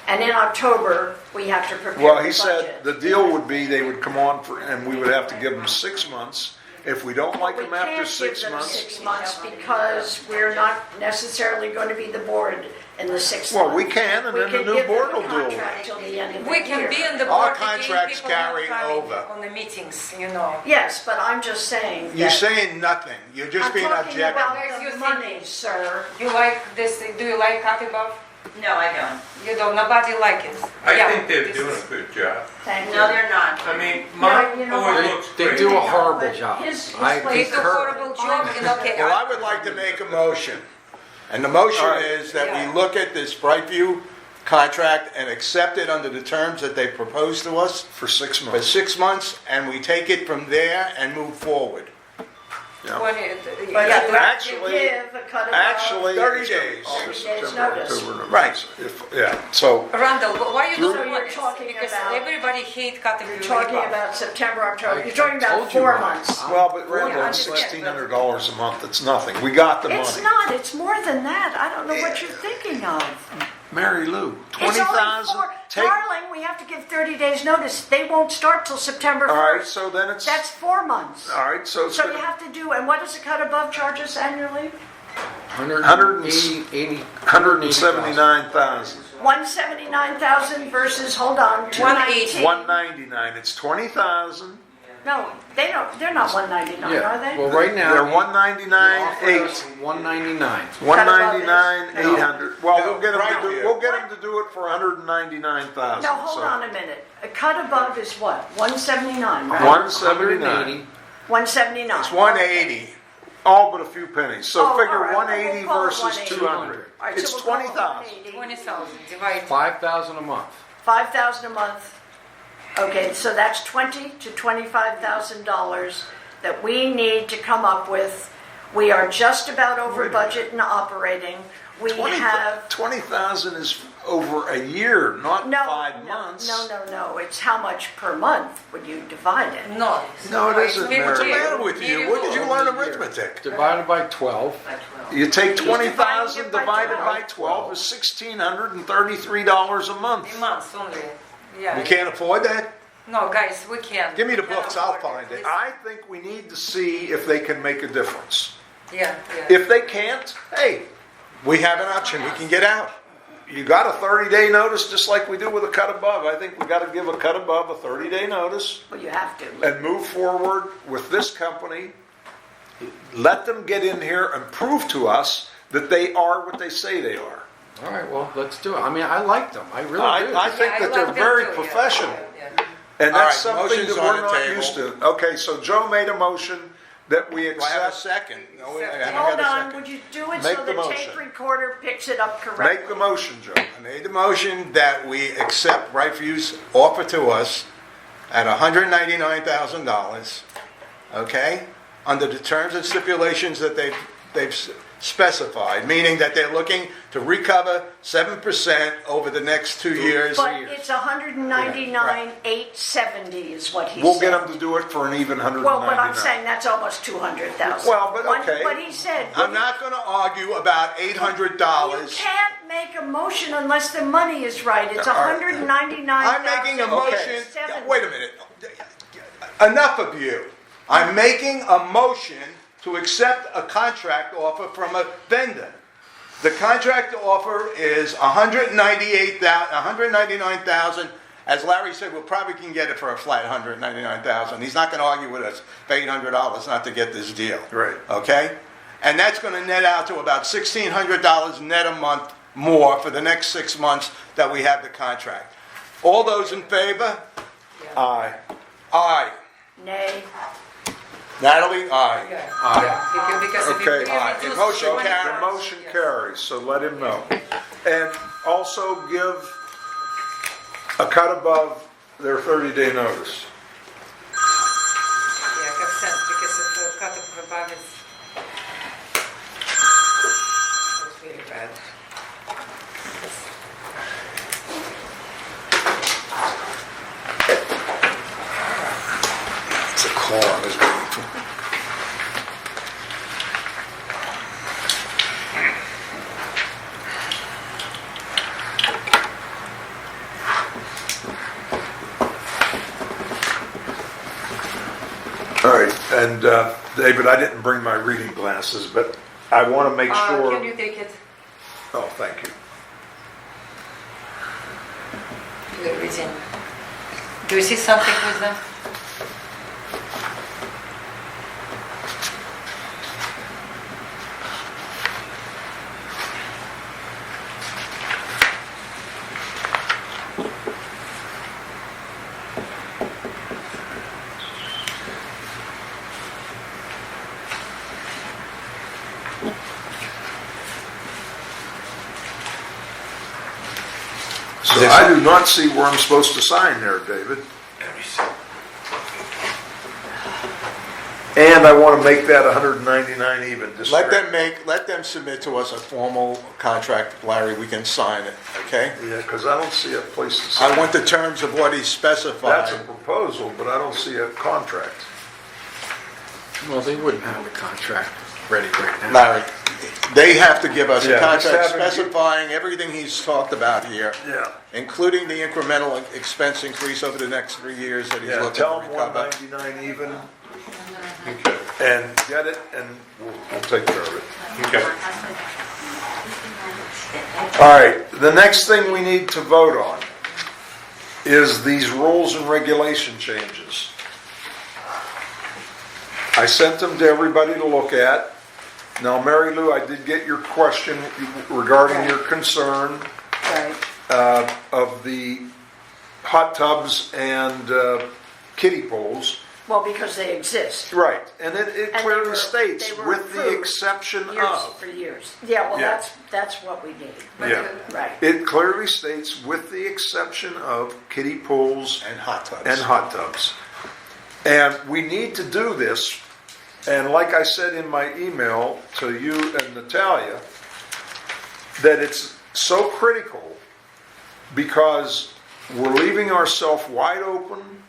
And in October, we have to prepare Well, the he said budget. the deal would be they would come on for, and we would have to give them 6 months. If we don't like We them after can't 6 give them months, 6 months because we're not necessarily going to be the board in the 6 well, months. we can, and then the new board will We do can give them a it. contract till the end of the We year. can be in the Our board again, contracts people not carry coming over. on the meetings, you know. Yes, but I'm just saying You're that saying nothing. You're just I'm being talking objective. about Guys, you the think- money, sir. You like this, do you like cut above? No, I don't. You don't, nobody like it. I Yeah, think they're this doing is- a good job. Thank you. No, they're not. I mean, No, mine you know always what? looks they great. do a horrible But job. his I place- They do concur. horrible job, and okay. Well, I would like to make a motion. And the motion All right. is that Yeah. we look at this Brightview contract and accept it under the terms that they proposed to us for 6 for months. 6 months, and we take it from there and move forward. Yeah. But Yeah, you have actually- to give a cut above. Actually, 30 it's days. August, 30 days September, notice. October, November. Right. So, Randall, why you So don't you're want it? talking Because about- everybody hate cut You're above. talking about September, October, I- you're talking I about told you 4 why. months. well, but Yeah, I Randall, understand, $1,600 a month, it's nothing. We got the money. It's not, it's more than that. I don't know what you're thinking of. Mary Lou, It's only 20,000, 4, take, darling, we have to give 30 days notice. They won't start till September all right, 1st. so then it's, That's 4 months. all right, so it's So you gonna, have to do, and what does a cut above charge us annually? 179,000. 179,000 versus, hold on, 219. 199, it's 20,000. No, they're not 199, Yeah. are they? Well, right now. They're 199,800. 199. 199,800. Well, No, we'll get them right to do, here. we'll get them to do it for 199,000. No, hold on a minute. A cut above is what? 179, right? 179. 179. It's 180. All but a few pennies. So Oh, all figure right, 180 we'll call it versus 180. 200. All right, It's so we'll call it 20,000. 180. 20,000 divided. 5,000 a month. 5,000 a month. Okay, so that's $20,000 to $25,000 that we need to come up with. We are just about over budget and operating. We have 20,000 is over a year, not no, 5 months. No. It's how much per month when you divide it. No. No, it isn't, Very What's the Mary. clear. matter with you? Very What did you good. learn arithmetic? Divided by 12. You take He's dividing 20,000 it by divided 12. by 12 is $1,633 a month. In months only. Yeah. We can't afford that? No, guys, we can't. Give me the We can't books, I'll afford find it. I think we need to see if they can make a difference. Yeah. If they can't, hey, We have an option, we can get out. you got a 30-day notice just like we do with a cut above. I think we got to give a cut above a 30-day notice Well, you have to. and move forward with this company. Let them get in here and prove to us that they are what they say they are. All right, well, let's do it. I mean, I like them. I really do. I think that they're very professional. And All that's right, something motion's that on we're the not table. used to. Okay, so Joe made a motion that we Do I have a accept, second? No, I haven't Hold got a on, second. would you do it Make so the the tape motion. recorder picks it up make correctly? the motion, Joe. I made the motion that we accept Brightview's offer to us at $199,000, okay? Under the terms and stipulations that they've specified, meaning that they're looking to recover 7% over the next 2 years. But it's 199,870 is what he said. We'll get them to do it for an even 199. Well, but I'm saying that's almost 200,000. Well, but okay. But he said. I'm not going to argue about $800. You can't make a motion unless the money is right. It's All right. 199,000. I'm making a motion. Wait a minute. Enough of you. I'm making a motion to accept a contract offer from a vendor. The contract offer is $199,000. As Larry said, we'll probably can get it for a flat $199,000. He's not going to argue with us for $800 not to get this deal. Right. Okay? And that's going to net out to about $1,600 net a month more for the next 6 months that we have the contract. All those in favor? Aye. Aye. Nay. Natalie? Aye. Because if Okay. we Aye. reduce Motion 20%, carries. The motion yes. carries, so let him know. And also give a cut above their 30-day notice. Yeah, have sense, because if the cut of above is really bad. It's a call I was waiting for. All right, and David, I didn't bring my reading glasses, but I want to make sure. Can you take it? Oh, thank you. The reading. Do you see something with them? So I do not see where I'm supposed to sign there, David. And I want to make that 199 even. Just Let them submit to us a formal contract, Larry, we can sign it, okay? Yeah, because I don't see a place to sign. I want the terms of what he specified. That's a proposal, but I don't see a contract. Well, they wouldn't have a contract ready right now. Larry, they have to give us a Yeah, just contract have him- specifying everything he's talked about here, Yeah. including the incremental expense increase over the next 3 years that he's Yeah, looking to tell them recover. 199 even. And get it, and we'll take care of it. Okay. All right, the next thing we need to vote on is these rules and regulation changes. I sent them to everybody to look at. Now, Mary Lou, I did get your question regarding your concern Right. of the hot tubs and kiddie pools. Well, because they exist. Right, and it And they clearly were- states, they were with the approved exception Years, of. for years. Yeah, well, Yeah. that's what we need. Yeah. Right. It clearly states, with the exception of kiddie pools And hot tubs. and hot tubs. And we need to do this, and like I said in my email to you and Natalia, that it's so critical because we're leaving ourselves wide open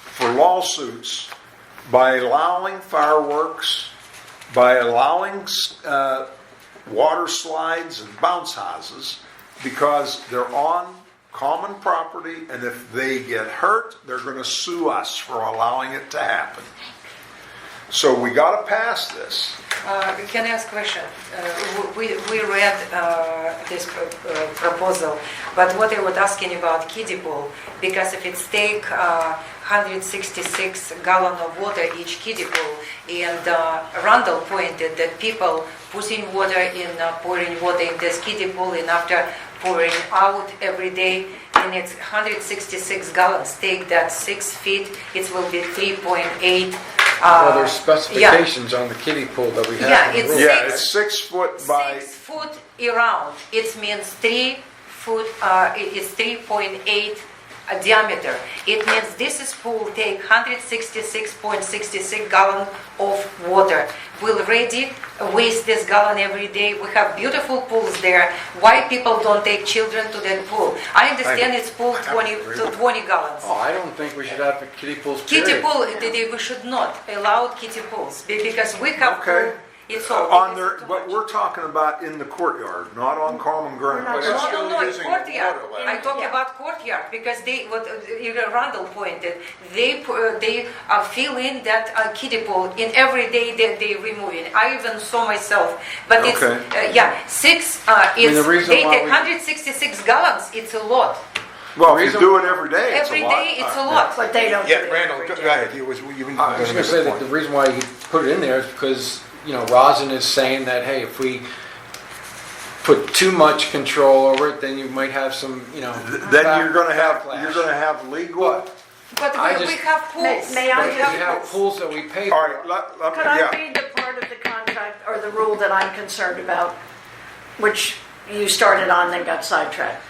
for lawsuits by allowing fireworks, by allowing water slides and bounce houses, because they're on common property, and if they get hurt, they're going to sue us for allowing it to happen. So we got to pass this. Can I ask a question? We read this proposal, but what I was asking about kiddie pool, because if it's take 166 gallon of water each kiddie pool, and Randall pointed that people putting water in, pouring water in this kiddie pool, and after pouring out every day, and it's 166 gallons. Take that 6 feet, it will be 3.8 Well, there's specifications on the kiddie pool that we have. Yeah, in the it's rules. Yeah, it's 6 foot by, 6 foot around. It means 3 foot. It is 3.8 diameter. It means this is pool take 166.66 gallon of water. We already waste this gallon every day. We have beautiful pools there. Why people don't take children to that pool? I understand it's pool 20 to 20 gallons. Oh, I don't think we should have kiddie pools, Kiddie period. pool, we should not allow kiddie pools because we have Okay. pool. It's all. on it their, is too but much. we're talking about in the courtyard, not on common ground. But it's No, still no, using courtyard. water level. I talk Yeah. about courtyard because they, what Randall pointed, they fill in that kiddie pool in every day that they remove it. I even saw myself, but it's Okay. it's the reason they why take we- 166 gallons. It's a lot. Well, if you Reason- do it every day, it's a Every lot. day it's a lot. But they don't do Yeah, it Randall, every go day. ahead, you was going I was to going to say that the reason why you put it in there is because, Rosin is saying that, hey, if we put too much control over it, then you might have some, Then you're gonna have, backlash. you're gonna have legal. But I we just- have pools. May I But We we just- have pools that we pay All for. right, Could I yeah. read the part of the contract or the rule that I'm concerned about, which you started on then got sidetracked?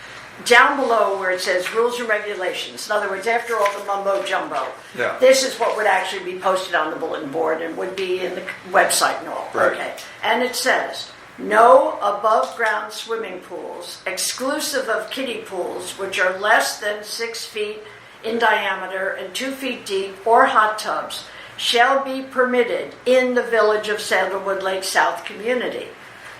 Down below where it says rules and regulations, in other words, after all the mumbo jumbo, Yeah. this is what would actually be posted on the bulletin board and would be in the website and all. Right. Okay. And it says, no above ground swimming pools, exclusive of kiddie pools, which are less than 6 feet in diameter and 2 feet deep, or hot tubs, shall be permitted in the Village of Sandalwood Lake South community.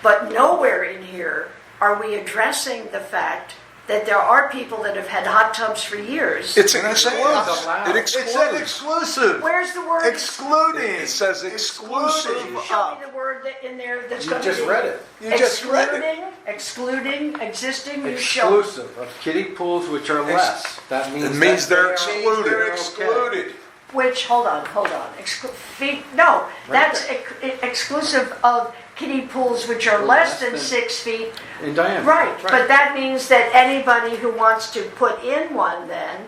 But nowhere in here are we addressing the fact that there are people that have had hot tubs for years. It's Can I say exclusive. allowed. It It said excludes. exclusive. Where's the word? Excluding. It says Could exclusive you show of. me the word that in there that's You going to be? just read it. You just read it. Excluding, existing, you show. Exclusive of kiddie pools which are less. That means. It means that they're they are- excluded. They're Okay. excluded. Which, hold on. No, that's exclusive of kiddie pools which are less than 6 feet. In diameter. Right, but that means that anybody who wants to put in one then,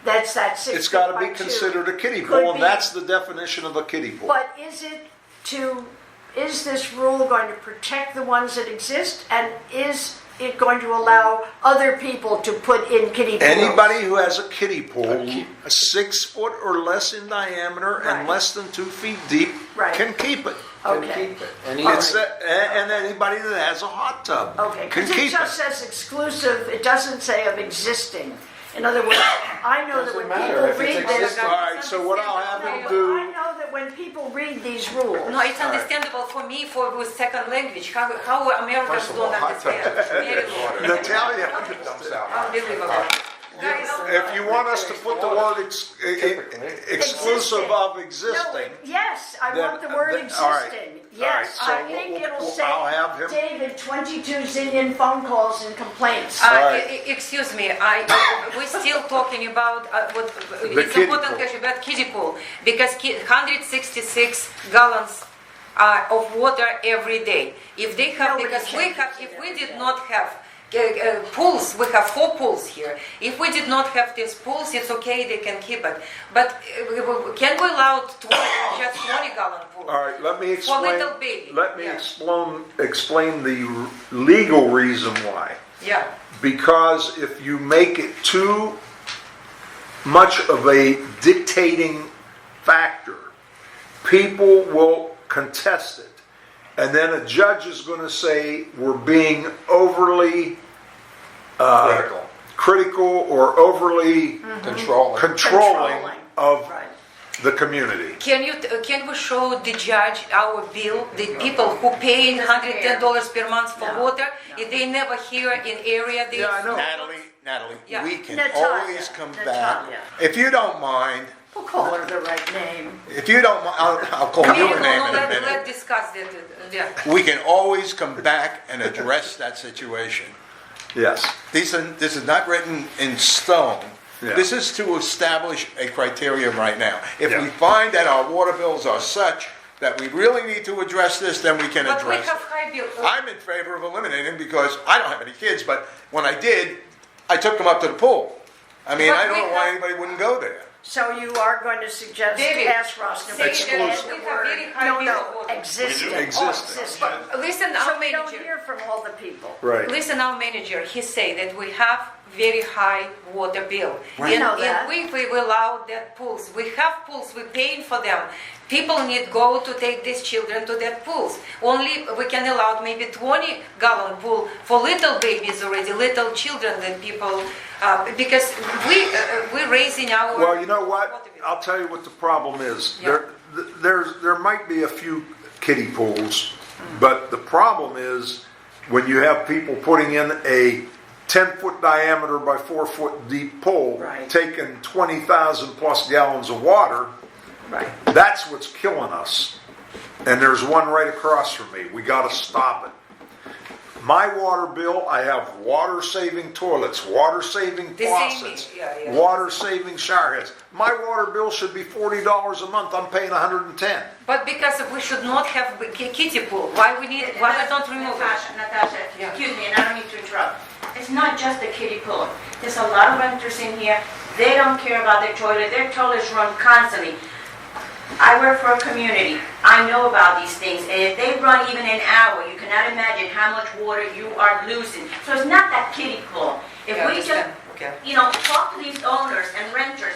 that's that 6 feet It's gotta by be 2, considered a kiddie could pool, and be- that's the definition of a kiddie pool. But is this rule going to protect the ones that exist? And is it going to allow other people to put in kiddie pools? Anybody who has a kiddie pool, keep- 6 foot or less in diameter Right. and less than 2 feet deep Right. can keep it. Can Okay. keep it. And It's and anybody that has a hot tub Okay, can because it keep just it. says exclusive, it doesn't say of existing. In other words, I know that when Doesn't matter people if it's read this. existing. All right, so what I'll have No, him but do. I know that when people read these rules. No, it's understandable for me with second language. How Americans First of all, don't hot tubs understand. Very water. low. Natalia, Dumps out. Unbelievable. Guys, if you want us to put the word exclusive of No, existing, yes, I Then- want the word then- all right. existing. All right, Yes, so I think it'll I'll have him- save David 22 zillion phone calls and complaints. right. Excuse me, we're still talking about what it's kiddie important pool. about kiddie pool because 166 gallons of water every day. If they have, Nobody because we changes have, it if we every did day. not have pools, we have 4 pools here. If we did not have these pools, it's okay, they can keep it. But can we allow just 20-gallon pools? all right, let me explain. little baby, Let me yeah. explain the legal reason why. Yeah. Because if you make it too much of a dictating factor, people will contest it. And then a judge is going to say we're being overly critical or overly Control. controlling of Right. the community. Can we show the judge our bill, the people who pay $110 per month for No. water, if they never here in area, they... Yeah, I know. Natalie, Yeah. we can Natalia, always come back. Natalia. If you don't mind, We'll call her the right name. if you don't mind, I'll call No, you no, a name no, in a let's minute. discuss that, yeah. We can always come back and address that situation. Yes. This is not written in stone. Yeah. This is to establish a criteria right now. If we Yeah. find that our water bills are such that we really need to address this, then we can But we address have it. high bill. I'm in favor of eliminating because I don't have any kids, but when I did, I took them up to the pool. I mean, But I don't we know why have- anybody wouldn't go there. So you are going to suggest, David, ask Ross to say add that the we have very word, high no, bill no, of water. existing. Existing. Oh, Listen, So our we don't manager. hear from all the people. Right. Listen, our manager, he say that we have very high water bill. We know that. And if we allow that pools, we have pools, we're paying for them. People need go to take these children to that pools. Only we can allow maybe 20-gallon pool for little babies already, little children that people, because we're raising our. Well, you know what? water bill. I'll tell you what the problem is. Yeah. There might be a few kiddie pools, but the problem is when you have people putting in a 10-foot diameter by 4-foot deep pool, Right. taking 20,000 plus gallons of water, Right. that's what's killing us. And there's one right across from me. We got to stop it. My water bill, I have water-saving toilets, water-saving The same, faucets, yeah. water-saving shower heads. My water bill should be $40 a month. I'm paying $110. But because we should not have kiddie pool, why we don't remove it? Natasha, Yeah. excuse me, and I don't mean to interrupt. It's not just the kiddie pool. There's a lot of renters in here. They don't care about their toilet. Their toilets run constantly. I work for a community. I know about these things. And if they run even an hour, you cannot imagine how much water you are losing. So it's not that kiddie pool. If Yeah, we just, understand. Okay. talk to these owners and renters,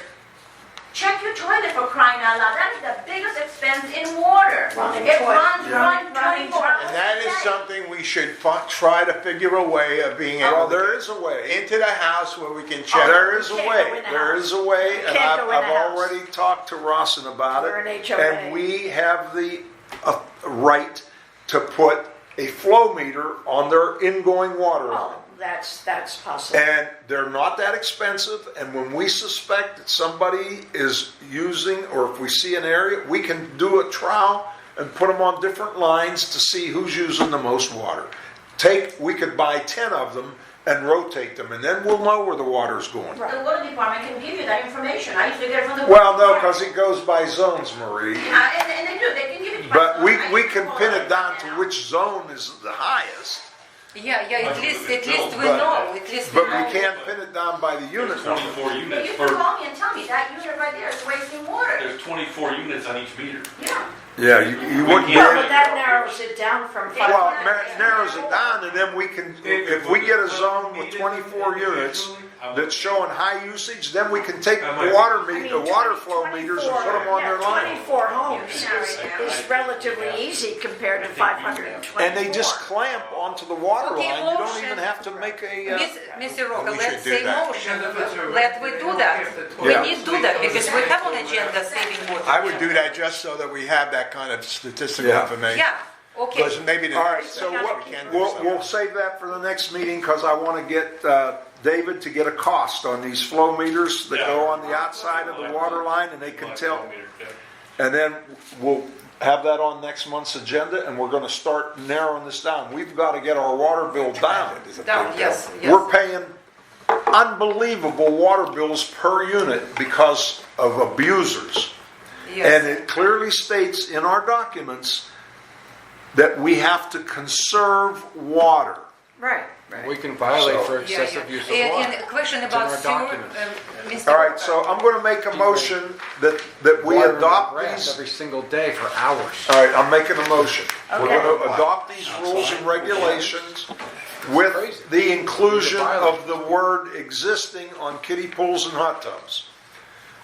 check your toilet for crying out loud. That is the biggest expense in water. Running It toilet. runs, Yeah. runs 24 hours. And that a is day. something we should try to figure a way of being Well, able to there get is a way. into the house where we can check. There is a Can't go way. in the There house. is a way, and Can't I've go in the house. already talked to Rossin about We're it. an HOA. And we have the right to put a flow meter on their ingoing water line. Oh, that's possible. And they're not that expensive, and when we suspect that somebody is using, or if we see an area, we can do a trial and put them on different lines to see who's using the most water. We could buy 10 of them and rotate them, and then we'll know where the water's going. Right. The water department can give you that information. I used to get it from the. Well, no, water because department. it goes by zones, Marie. Yeah, and they do. They can give it. by But zone. we I used can to pin call it down to now. which zone is the highest, Yeah, at least we But- know, at least we but know. we can't pin it down by the unit There's number. 24 But units you per, can call me and tell me that unit right there is wasting water. there's 24 units on each meter. Yeah. Yeah, you wouldn't be can't- Well, able but that narrows it down from Well, Well, 500. it narrows it down, and then we can, if we get a zone with 24 units that's showing high usage, then we can take the water flow meters and put them on their line. 24 homes is relatively easy compared to 524. And they just clamp onto the water Okay, line, you don't motion. even have to make a, Mr. Roca, we let's should do say that. motion, Yeah, that's a- let we do that. We Yeah. need to do that because we have on agenda saving water. I would do that just so that we have that kind of statistical Yeah. information. Yeah, okay. Because maybe the. all right, so we can do we'll something. save that for the next meeting, because I want to get David to get a cost on these flow meters that go on the outside of the water line, and they can tell. And then we'll have that on next month's agenda, and we're gonna start narrowing this down. We've got to get our water bill down. Down, yes, We're yes. paying unbelievable water bills per unit because of abusers. And Yes. it clearly states in our documents that we have to conserve water. Right, We can violate So- for Yeah, excessive use of And water. a question It's in about our sewer, documents. Mr. All right, Roca. so I'm going to make a motion that we Watering the adopt grass these. every single day for hours. All right, I'm making a motion. We're Okay. going to adopt these rules and regulations with the inclusion of the word existing on kiddie pools and hot tubs.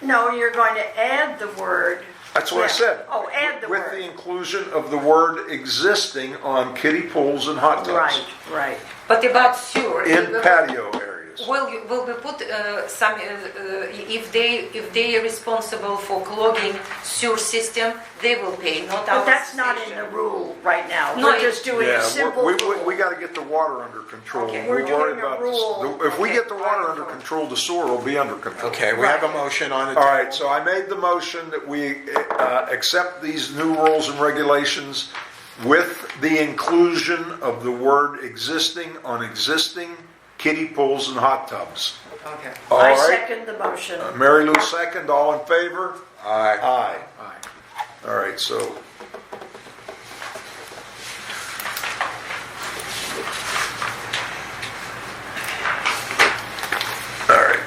No, you're going to add the word. That's what I Yeah. said. Oh, add the With word. the inclusion of the word existing on kiddie pools and hot tubs. Right. But about sewer. In patio areas. Will we put some, if they are responsible for clogging sewer system, they will pay, not our But that's not in station. the rule right now. No, We're just doing a Yeah, simple we rule. got to get the water under control. Okay. We'll We're worry doing a about rule. this. If we Okay. get the water under control, the sewer will be under control. Okay, we have a motion on the All table. right, so I made the motion that we accept these new rules and regulations with the inclusion of the word existing on existing kiddie pools and hot tubs. Okay. All I right, second the motion. Mary Lou second, all in favor? Aye. Aye. Aye. All right, so. All right.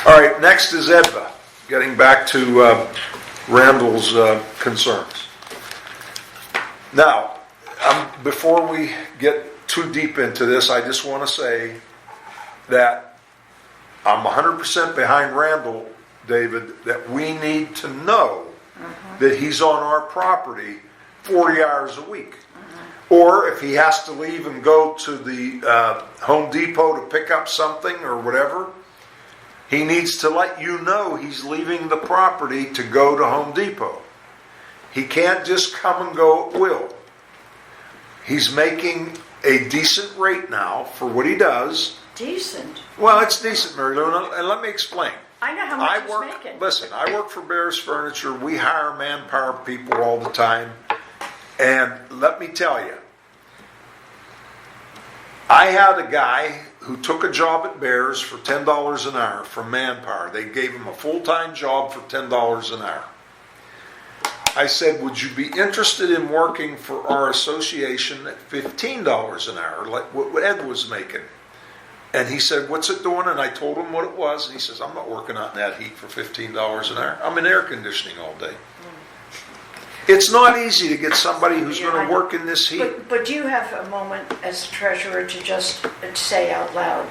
All All right, next is EDVA, getting back to Randall's concerns. Now, before we get too deep into this, I just want to say that I'm 100% behind Randall, David, that we need to know that he's on our property 40 hours a week. Or if he has to leave and go to the Home Depot to pick up something or whatever, he needs to let you know he's leaving the property to go to Home Depot. He can't just come and go at will. He's making a decent rate now for what he does. Decent. Well, it's decent, Mary Lou, and let me explain. I know how much he's making. Listen, I work for Bears Furniture. We hire manpower people all the time. And let me tell you, I had a guy who took a job at Bears for $10 an hour from Manpower. They gave him a full-time job for $10 an hour. I said, would you be interested in working for our association at $15 an hour, like what Ed was making? And he said, what's it doing? And I told him what it was. And he says, I'm not working out in that heat for $15 an hour. I'm in air conditioning all day. It's not easy to get somebody who's going to work in this heat. But do you have a moment as treasurer to just say out loud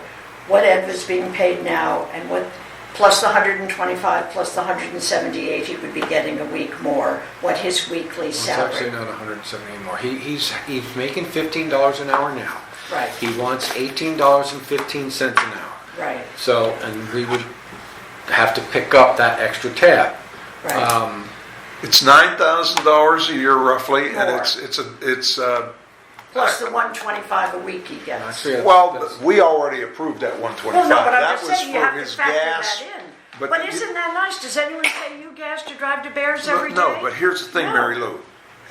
what Ed was being paid now and what, plus the 125 plus the 178 he would be getting a week more, what his weekly It's salary? actually not 170 anymore. He's making $15 an hour now. Right. He wants $18.15 an hour. Right. So, and we would have to pick up that extra tab. Right. It's $9,000 a year roughly, and More. it's Plus the 125 a week he gets. Actually, well, we already approved that 125. Well, no, but I'm That just was saying you for have to his factor gas. that in. but But you- isn't that nice? Does anyone pay you gas to drive to Bears every day? No, but here's the thing, No. Mary Lou.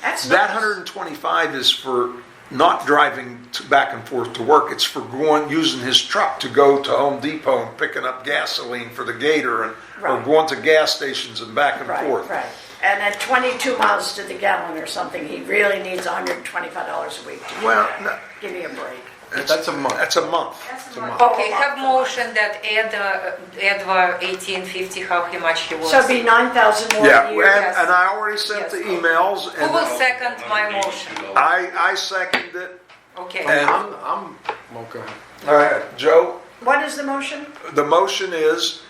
That's That nice. 125 is for not driving back and forth to work. It's for using his truck to go to Home Depot and picking up gasoline for the Gator, or Right. going to gas stations and back and forth. Right. And at 22 miles to the gallon or something, he really needs $125 a week to do Well, that. no, Give me a break. that's a month. that's a month. Okay, have motion that Edward 1850, how much he wants. So it'd be 9,000 more Yeah, a year. and I already sent the emails, Who will and second my motion? I seconded it. Okay. And Well, go ahead. all right, Joe. What is the motion? The motion is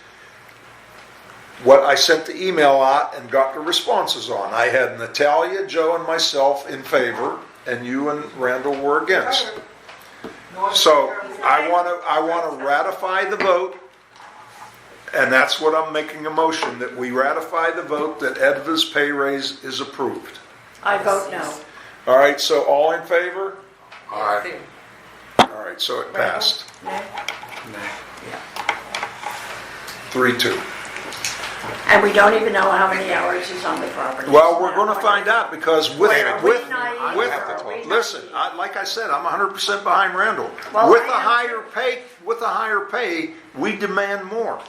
what I sent the email out and got the responses on. I had Natalia, Joe, and myself in favor, and you and Randall were against. So I want to ratify the vote, and that's what I'm making a motion, that we ratify the vote that EDVA's pay raise is approved. I vote no. All right, so all in favor? All right. All right, so it passed. Nay? 3-2. And we don't even know how many hours he's on the property. Well, we're going to find out, because with Are we naive or are we listen, naive? like I said, I'm 100% behind Randall. Well, With I am a higher pay, we demand more.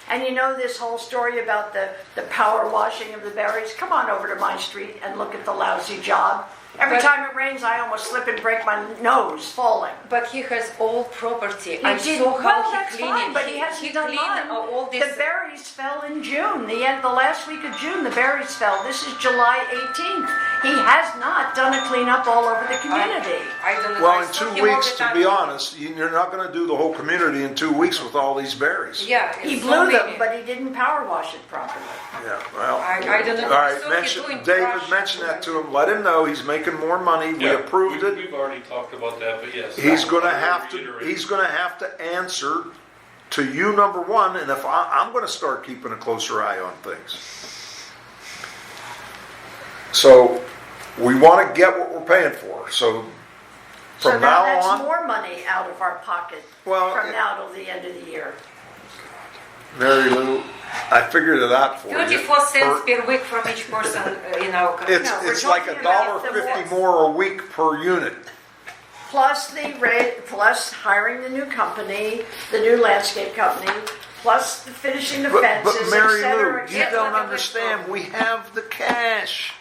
And you know this whole story about the power washing of the berries? Come on over to my street and look at the lousy job. Every But- time it rains, I almost slip and break my nose falling. But he has all property. He I did- saw how well, he that's cleaned fine, it. but he hasn't done cleaned mine. all The this. berries fell in June. The last week of June, the berries fell. This is July 18th. He has not done a cleanup all over the community. I don't know. Well, I in saw 2 him all weeks, the to time. be honest, you're not going to do the whole community in 2 weeks with all these berries. Yeah, He it's blew so them, many. but he didn't power wash it properly. Yeah, well. I don't know. All right, So he's doing David, trash. mention that to him. Let him know he's making more money. We Yeah, approved it. We've already talked about that, but yes. He's going to I will have to. reiterate. He's going to have to answer to you, number one. And if I'm going to start keeping a closer eye on things. So we want to get what we're paying for. So So from now now that's on, more money out of our pocket Well, from it- now till the end of the year. Mary Lou, I figured it out for you. 34 cents per week from each person in our company. It's No, we're it's like talking about $1.50 the- more a week per unit. Plus the rate, plus hiring the new company, the new landscape company, plus the finishing the But fences, Mary et cetera, Lou, et you cetera. don't understand. We have the cash.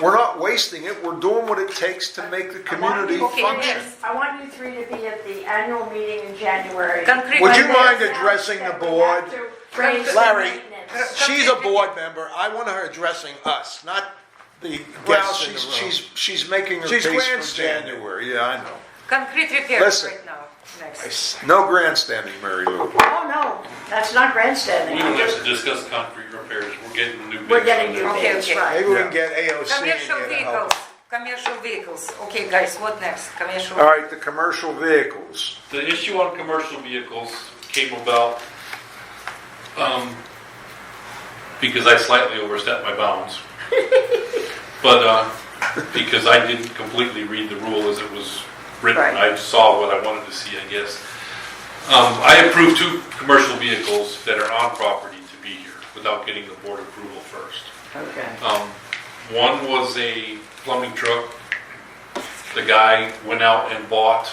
We're not wasting it, we're doing what it takes to make the community Okay, function. yes. I want you three to be at the annual meeting in January. Concrete. Would you When mind they addressing the announce that we board? have to raise the Larry, maintenance. she's a board member, I want her addressing us, not the Well, guests in the room. she's making her She's case for grandstanding. January, yeah, I know. Concrete repairs Listen. right now. Next. No grandstanding, Mary Lou. Oh, no, that's not grandstanding. We don't have to discuss concrete repairs, we're getting new bids. We're getting new Okay, bids, okay. right. Maybe we can get AOC and Commercial get vehicles. help. Commercial vehicles. Okay, guys, what next? Commercial. All right, the commercial vehicles. The issue on commercial vehicles came about because I slightly overstepped my bounds. But because I didn't completely read the rule as it was written, Right. I saw what I wanted to see, I guess. I approved 2 commercial vehicles that are on property to be here without getting the board approval first. Okay. One was a plumbing truck. The guy went out and bought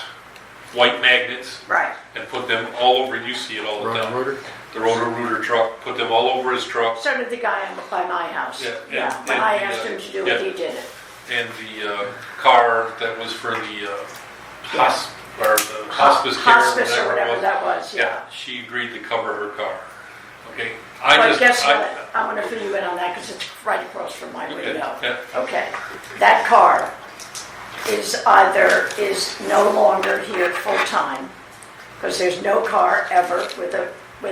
white magnets Right. and put them all over, you see it all the time. Rotor? The rotor truck, put them all over his truck. So did the guy by my house. Yeah, Yeah, and- when I and, asked him to do yeah. it, he did it. And the car that was for the hospice care, Hospice or whatever it was. that was, yeah. She agreed to cover her car. Okay? But guess what? I'm gonna fill you in on that because it's right across from my Okay, window. yeah. Okay, that car is no longer here full-time, because there's no car ever with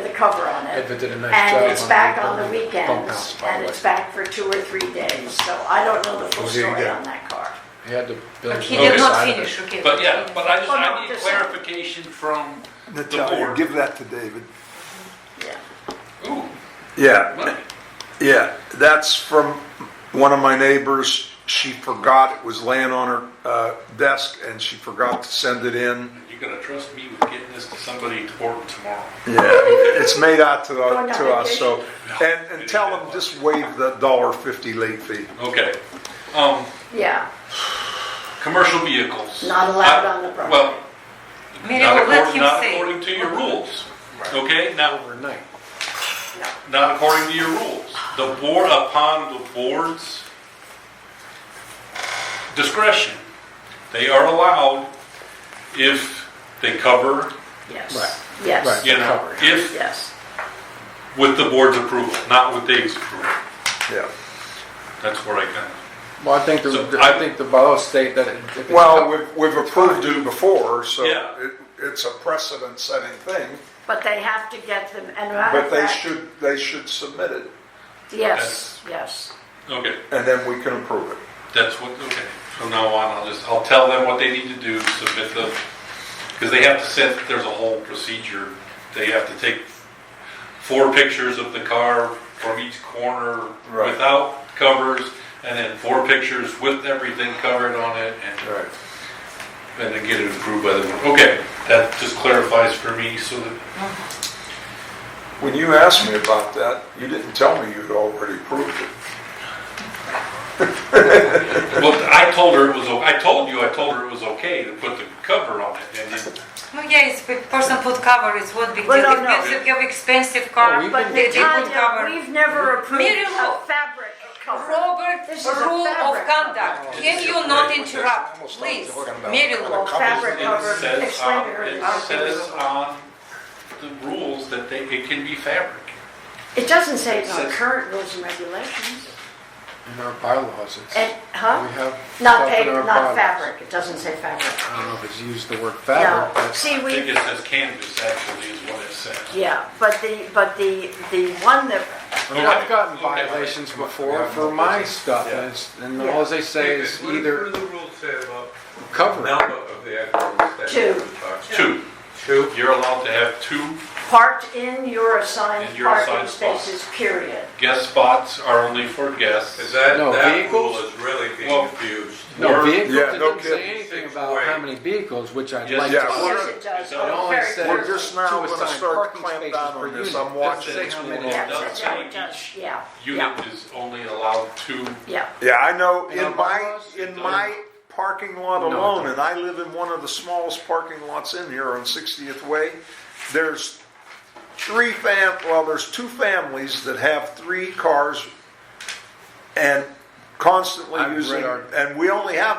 a cover on it. Edva did a nice job. And it's back on the pump weekends, house, by the and way. it's back for 2 or 3 days, so I don't know the full Who did he story get? on that car. He had to build. But he the did Okay. not side of it. finish, okay. But yeah, but I Oh, no, need just- clarification from the Natalia, board. give that to David. Yeah. Ooh, Yeah, money. yeah, that's from one of my neighbors. She forgot, it was laying on her desk, and she forgot to send it in. You're gonna trust me with getting this to somebody important tomorrow. Yeah, it's made out to Going on us, so, vacation? and tell them just waive the $1.50 late fee. Okay. Yeah, Commercial vehicles. Not allowed on the property. Well, Maybe not we'll let according, him not say. according to your rules. Okay, now, Overnight. not according to your rules. The board, upon the board's discretion, they are allowed if they cover, yes, Right. yes, Right. you know, Covered. if yes. with the board's approval, not with Dave's approval. Yeah. That's where I kind of. Well, I think So I think the bylaws state that if it's Well, covered- we've approved it before, so Yeah. it's a precedent-setting thing, But they have to get them, and matter but of they fact, should submit it, yes, yes. Okay, and then we can approve it. that's what, okay. From now on, I'll tell them what they need to do, submit them, because they have to send, there's a whole procedure. They have to take 4 pictures of the car from each corner Right. without covers, and then 4 pictures with everything covered on it, Right. and then get it approved by the board. Okay, that just clarifies for me, so that, When you asked me about that, you didn't tell me you'd already approved it. well, I told her it was, I told her it was okay to put the cover on it, and then No, yeah, it's the person put cover, it's what big deal. Well, no, If no. you have expensive car, we've But they did put Natalia, cover. we've never approved Mary a Lou, fabric cover. Robert, This is a rule of fabric conduct. Can you not interrupt, Almost please? talking about Mary Lou. Well, fabric cover, it says explain on, to her. it this. says on the rules that it can be fabric. It doesn't say it in our Says- current rules and regulations. in our bylaws, it's, And, huh? we have Not stuff in paper, our not bylaws. fabric, it doesn't say fabric. I don't know if it's used the word No, fabric, but see, I think we, it says canvas, actually, is what it says. yeah, but the one that, I mean, I've gotten Okay. violations before for my stuff, and it's, and Yeah. all they say is What do either the rules say about cover it. number of the actual statute? 2, 2. You're allowed to have 2 parked in your assigned In your parking assigned spots. spaces, period. guest spots are only for guests. Is that, No, that vehicles? rule is really being Well, abused. No Word. vehicles, Yeah, it no didn't say kidding. anything Six about way. how many vehicles, which I'd Yes, like yeah, to we're- see. Yes, it does. It It Oh, only very says We're good. just now two gonna assigned start parking clamp spaces down per on this. unit. I'm watching Doesn't it. say how many. Yeah, Doesn't that's say how it does, yeah, Unit is only allowed 2. yeah. Yeah, I know, In our bylaws, in my parking lot No, it alone, doesn't. and I live in one of the smallest parking lots in here on 60th Way, there's there's 2 families that have 3 cars, and constantly I've read using, our- and we only have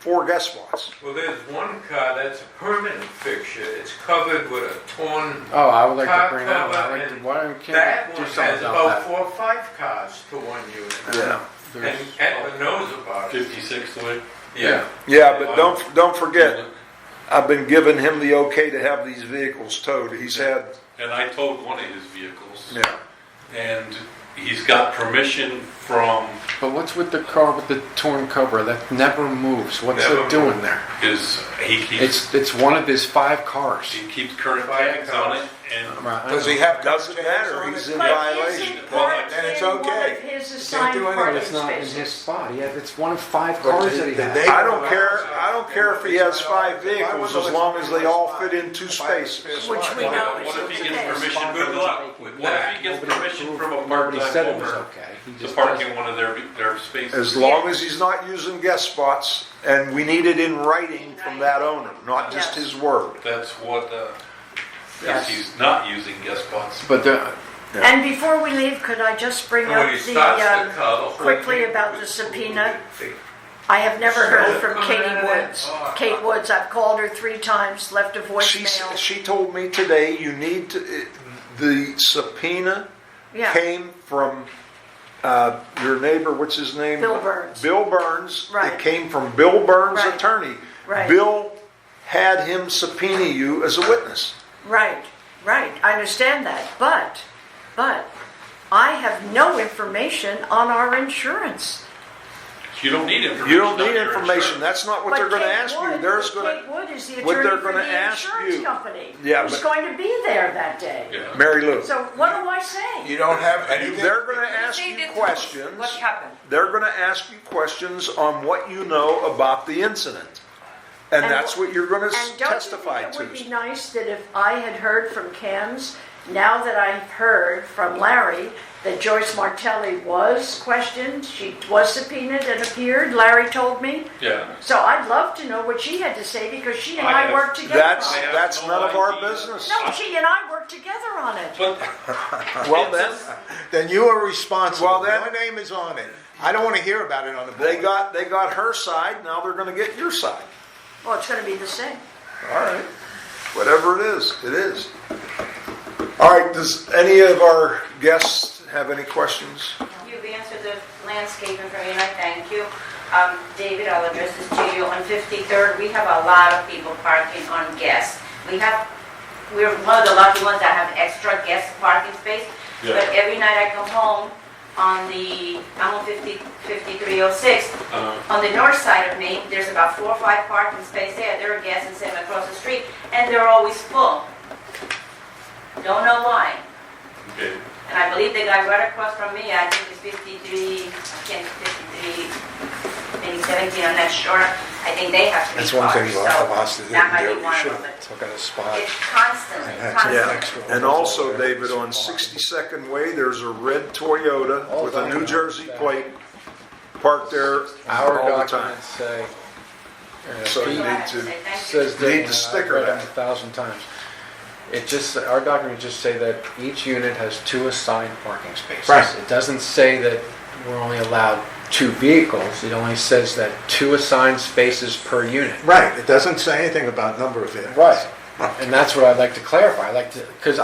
4 guest spots. Well, there's one car that's a permanent fixture. It's covered with a torn Oh, I would like car to bring that one. cover, I'd like to, and why that can't we one do something has about about that? 4 or 5 cars to one unit. Yeah. And There's- Edwin knows about it. 56 the way. Yeah. Yeah, but don't forget, I've been giving him the okay to have these vehicles towed. He's had, And I towed one of his vehicles. yeah. And he's got permission from But what's with the car with the torn cover that never moves? What's Never it doing there? he keeps It's one of his 5 cars. he keeps current tags on it, and Right, I Does know. he have Doesn't tags matter, on he's it? in But is violation. it parked Then it's in one okay. of his do assigned anything. But parking it's not in his spaces? spot. Yeah, it's one of 5 But cars did- that he did has. they- I don't care if he has 5 vehicles, as long as they all fit in 2 spaces. Which we know what if is he the gets case. permission? Good luck with what if he gets permission from a Nobody said it part-time was owner okay. He to just park does in it. one of their spaces? As long as he's not using guest spots, and we need it in writing from that owner, not just Yes. his word. That's what. Yes. If he's not using guest spots. But And before we leave, could I just bring And up when he starts the car, the whole quickly thing about the would- subpoena? I have never heard from Katie Woods. Oh, Kate Woods, I've called her 3 times, left a voicemail. She told me today, you need to, the subpoena Yeah, came from your neighbor, what's his name? Bill Burns. Bill Burns. Right. It came from Bill Burns' Right. attorney. Right. Bill had him subpoena you as a witness. right, I understand that, but I have no information on our insurance. You don't need information. You don't on need your information. insurance. That's not what But they're going to Kate ask you. Wood- There's Kate going to, Wood is the what attorney they're for gonna the ask insurance you- company. Yeah, Who's but- going to be there that day. Yeah. Mary Lou, So what do I say? You don't have anything? they're going to ask you questions. What happened? They're going to ask you questions on what you know about the incident. And that's what you're going to And don't testify you think it would be to. nice that if I had heard from Ken's, now that I've heard from Larry that Joyce Martelli was questioned, she was subpoenaed and appeared, Larry told me. Yeah. So I'd love to know what she had to say because she and I I have- worked together That's, on it. that's no none of our idea. business. No, she and I worked together on it. But Well, then, Then you are responsible. Well, then- Your name is on it. I don't want to hear about it on the board. they got her side, now they're going to get your side. Well, it's going to be the same. All right. Whatever it is, it is. All right, does any of our guests have any questions? You've answered the landscaping for me, and I thank you. David, I'll address this to you. On 53rd, we have a lot of people parking on guest. We're one of the lucky ones that have extra guest parking space. Yeah. But every night I come home I'm on 5306. On the north side of me, there's about 4 or 5 parking spaces there. There are guests and sitting across the street, and they're always full. Don't know why. okay. And I believe the guy right across from me, I think it's 53, I can't, 53, maybe 17, I'm not sure. I think they have to be That's one thing parked, a lot of so us that that might didn't be do. one We of should them. have But took a spot. it's constant, And constant. Yeah, and also, David, on 62nd Way, there's a red Toyota with a New Jersey plate parked there our all the time. documents say, So Pete you So I need have to to, say thank you. says that, Need to and I've sticker read them that. 1,000 times. It just, our documents just say that each unit has 2 assigned parking spaces. Right. It doesn't say that we're only allowed 2 vehicles. It only says that 2 assigned spaces per unit. Right, it doesn't say anything about number of vehicles. Right. And that's what I'd like to clarify. I'd like to, because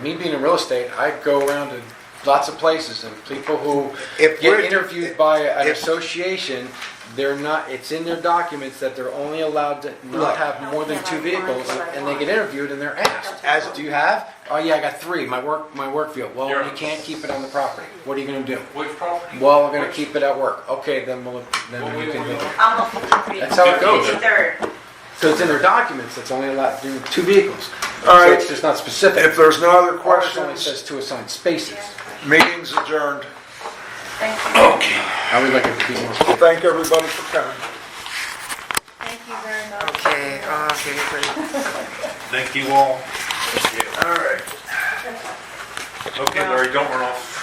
me being in real estate, I go around to lots of places and people who If get we're- interviewed by an if- association, they're not, it's in their documents that they're only allowed to not have more than 2 vehicles, and they get interviewed and they're asked, do you have? Oh yeah, I got 3, my work vehicle. Well, you can't keep it on the property. What are you gonna do? Which property? Well, we're gonna keep it at work. Okay, then you can do it. I'm on 53. That's how it goes. 53rd. So it's in their documents, it's only allowed to do 2 vehicles. All So right. it's just not specific. if there's no other Ours only questions, says 2 assigned spaces. meeting's adjourned. Thank you. I would like it to be more. Thank everybody for coming. Thank you very much. Okay, great. Thank you all. All right. Okay, Larry, don't run off.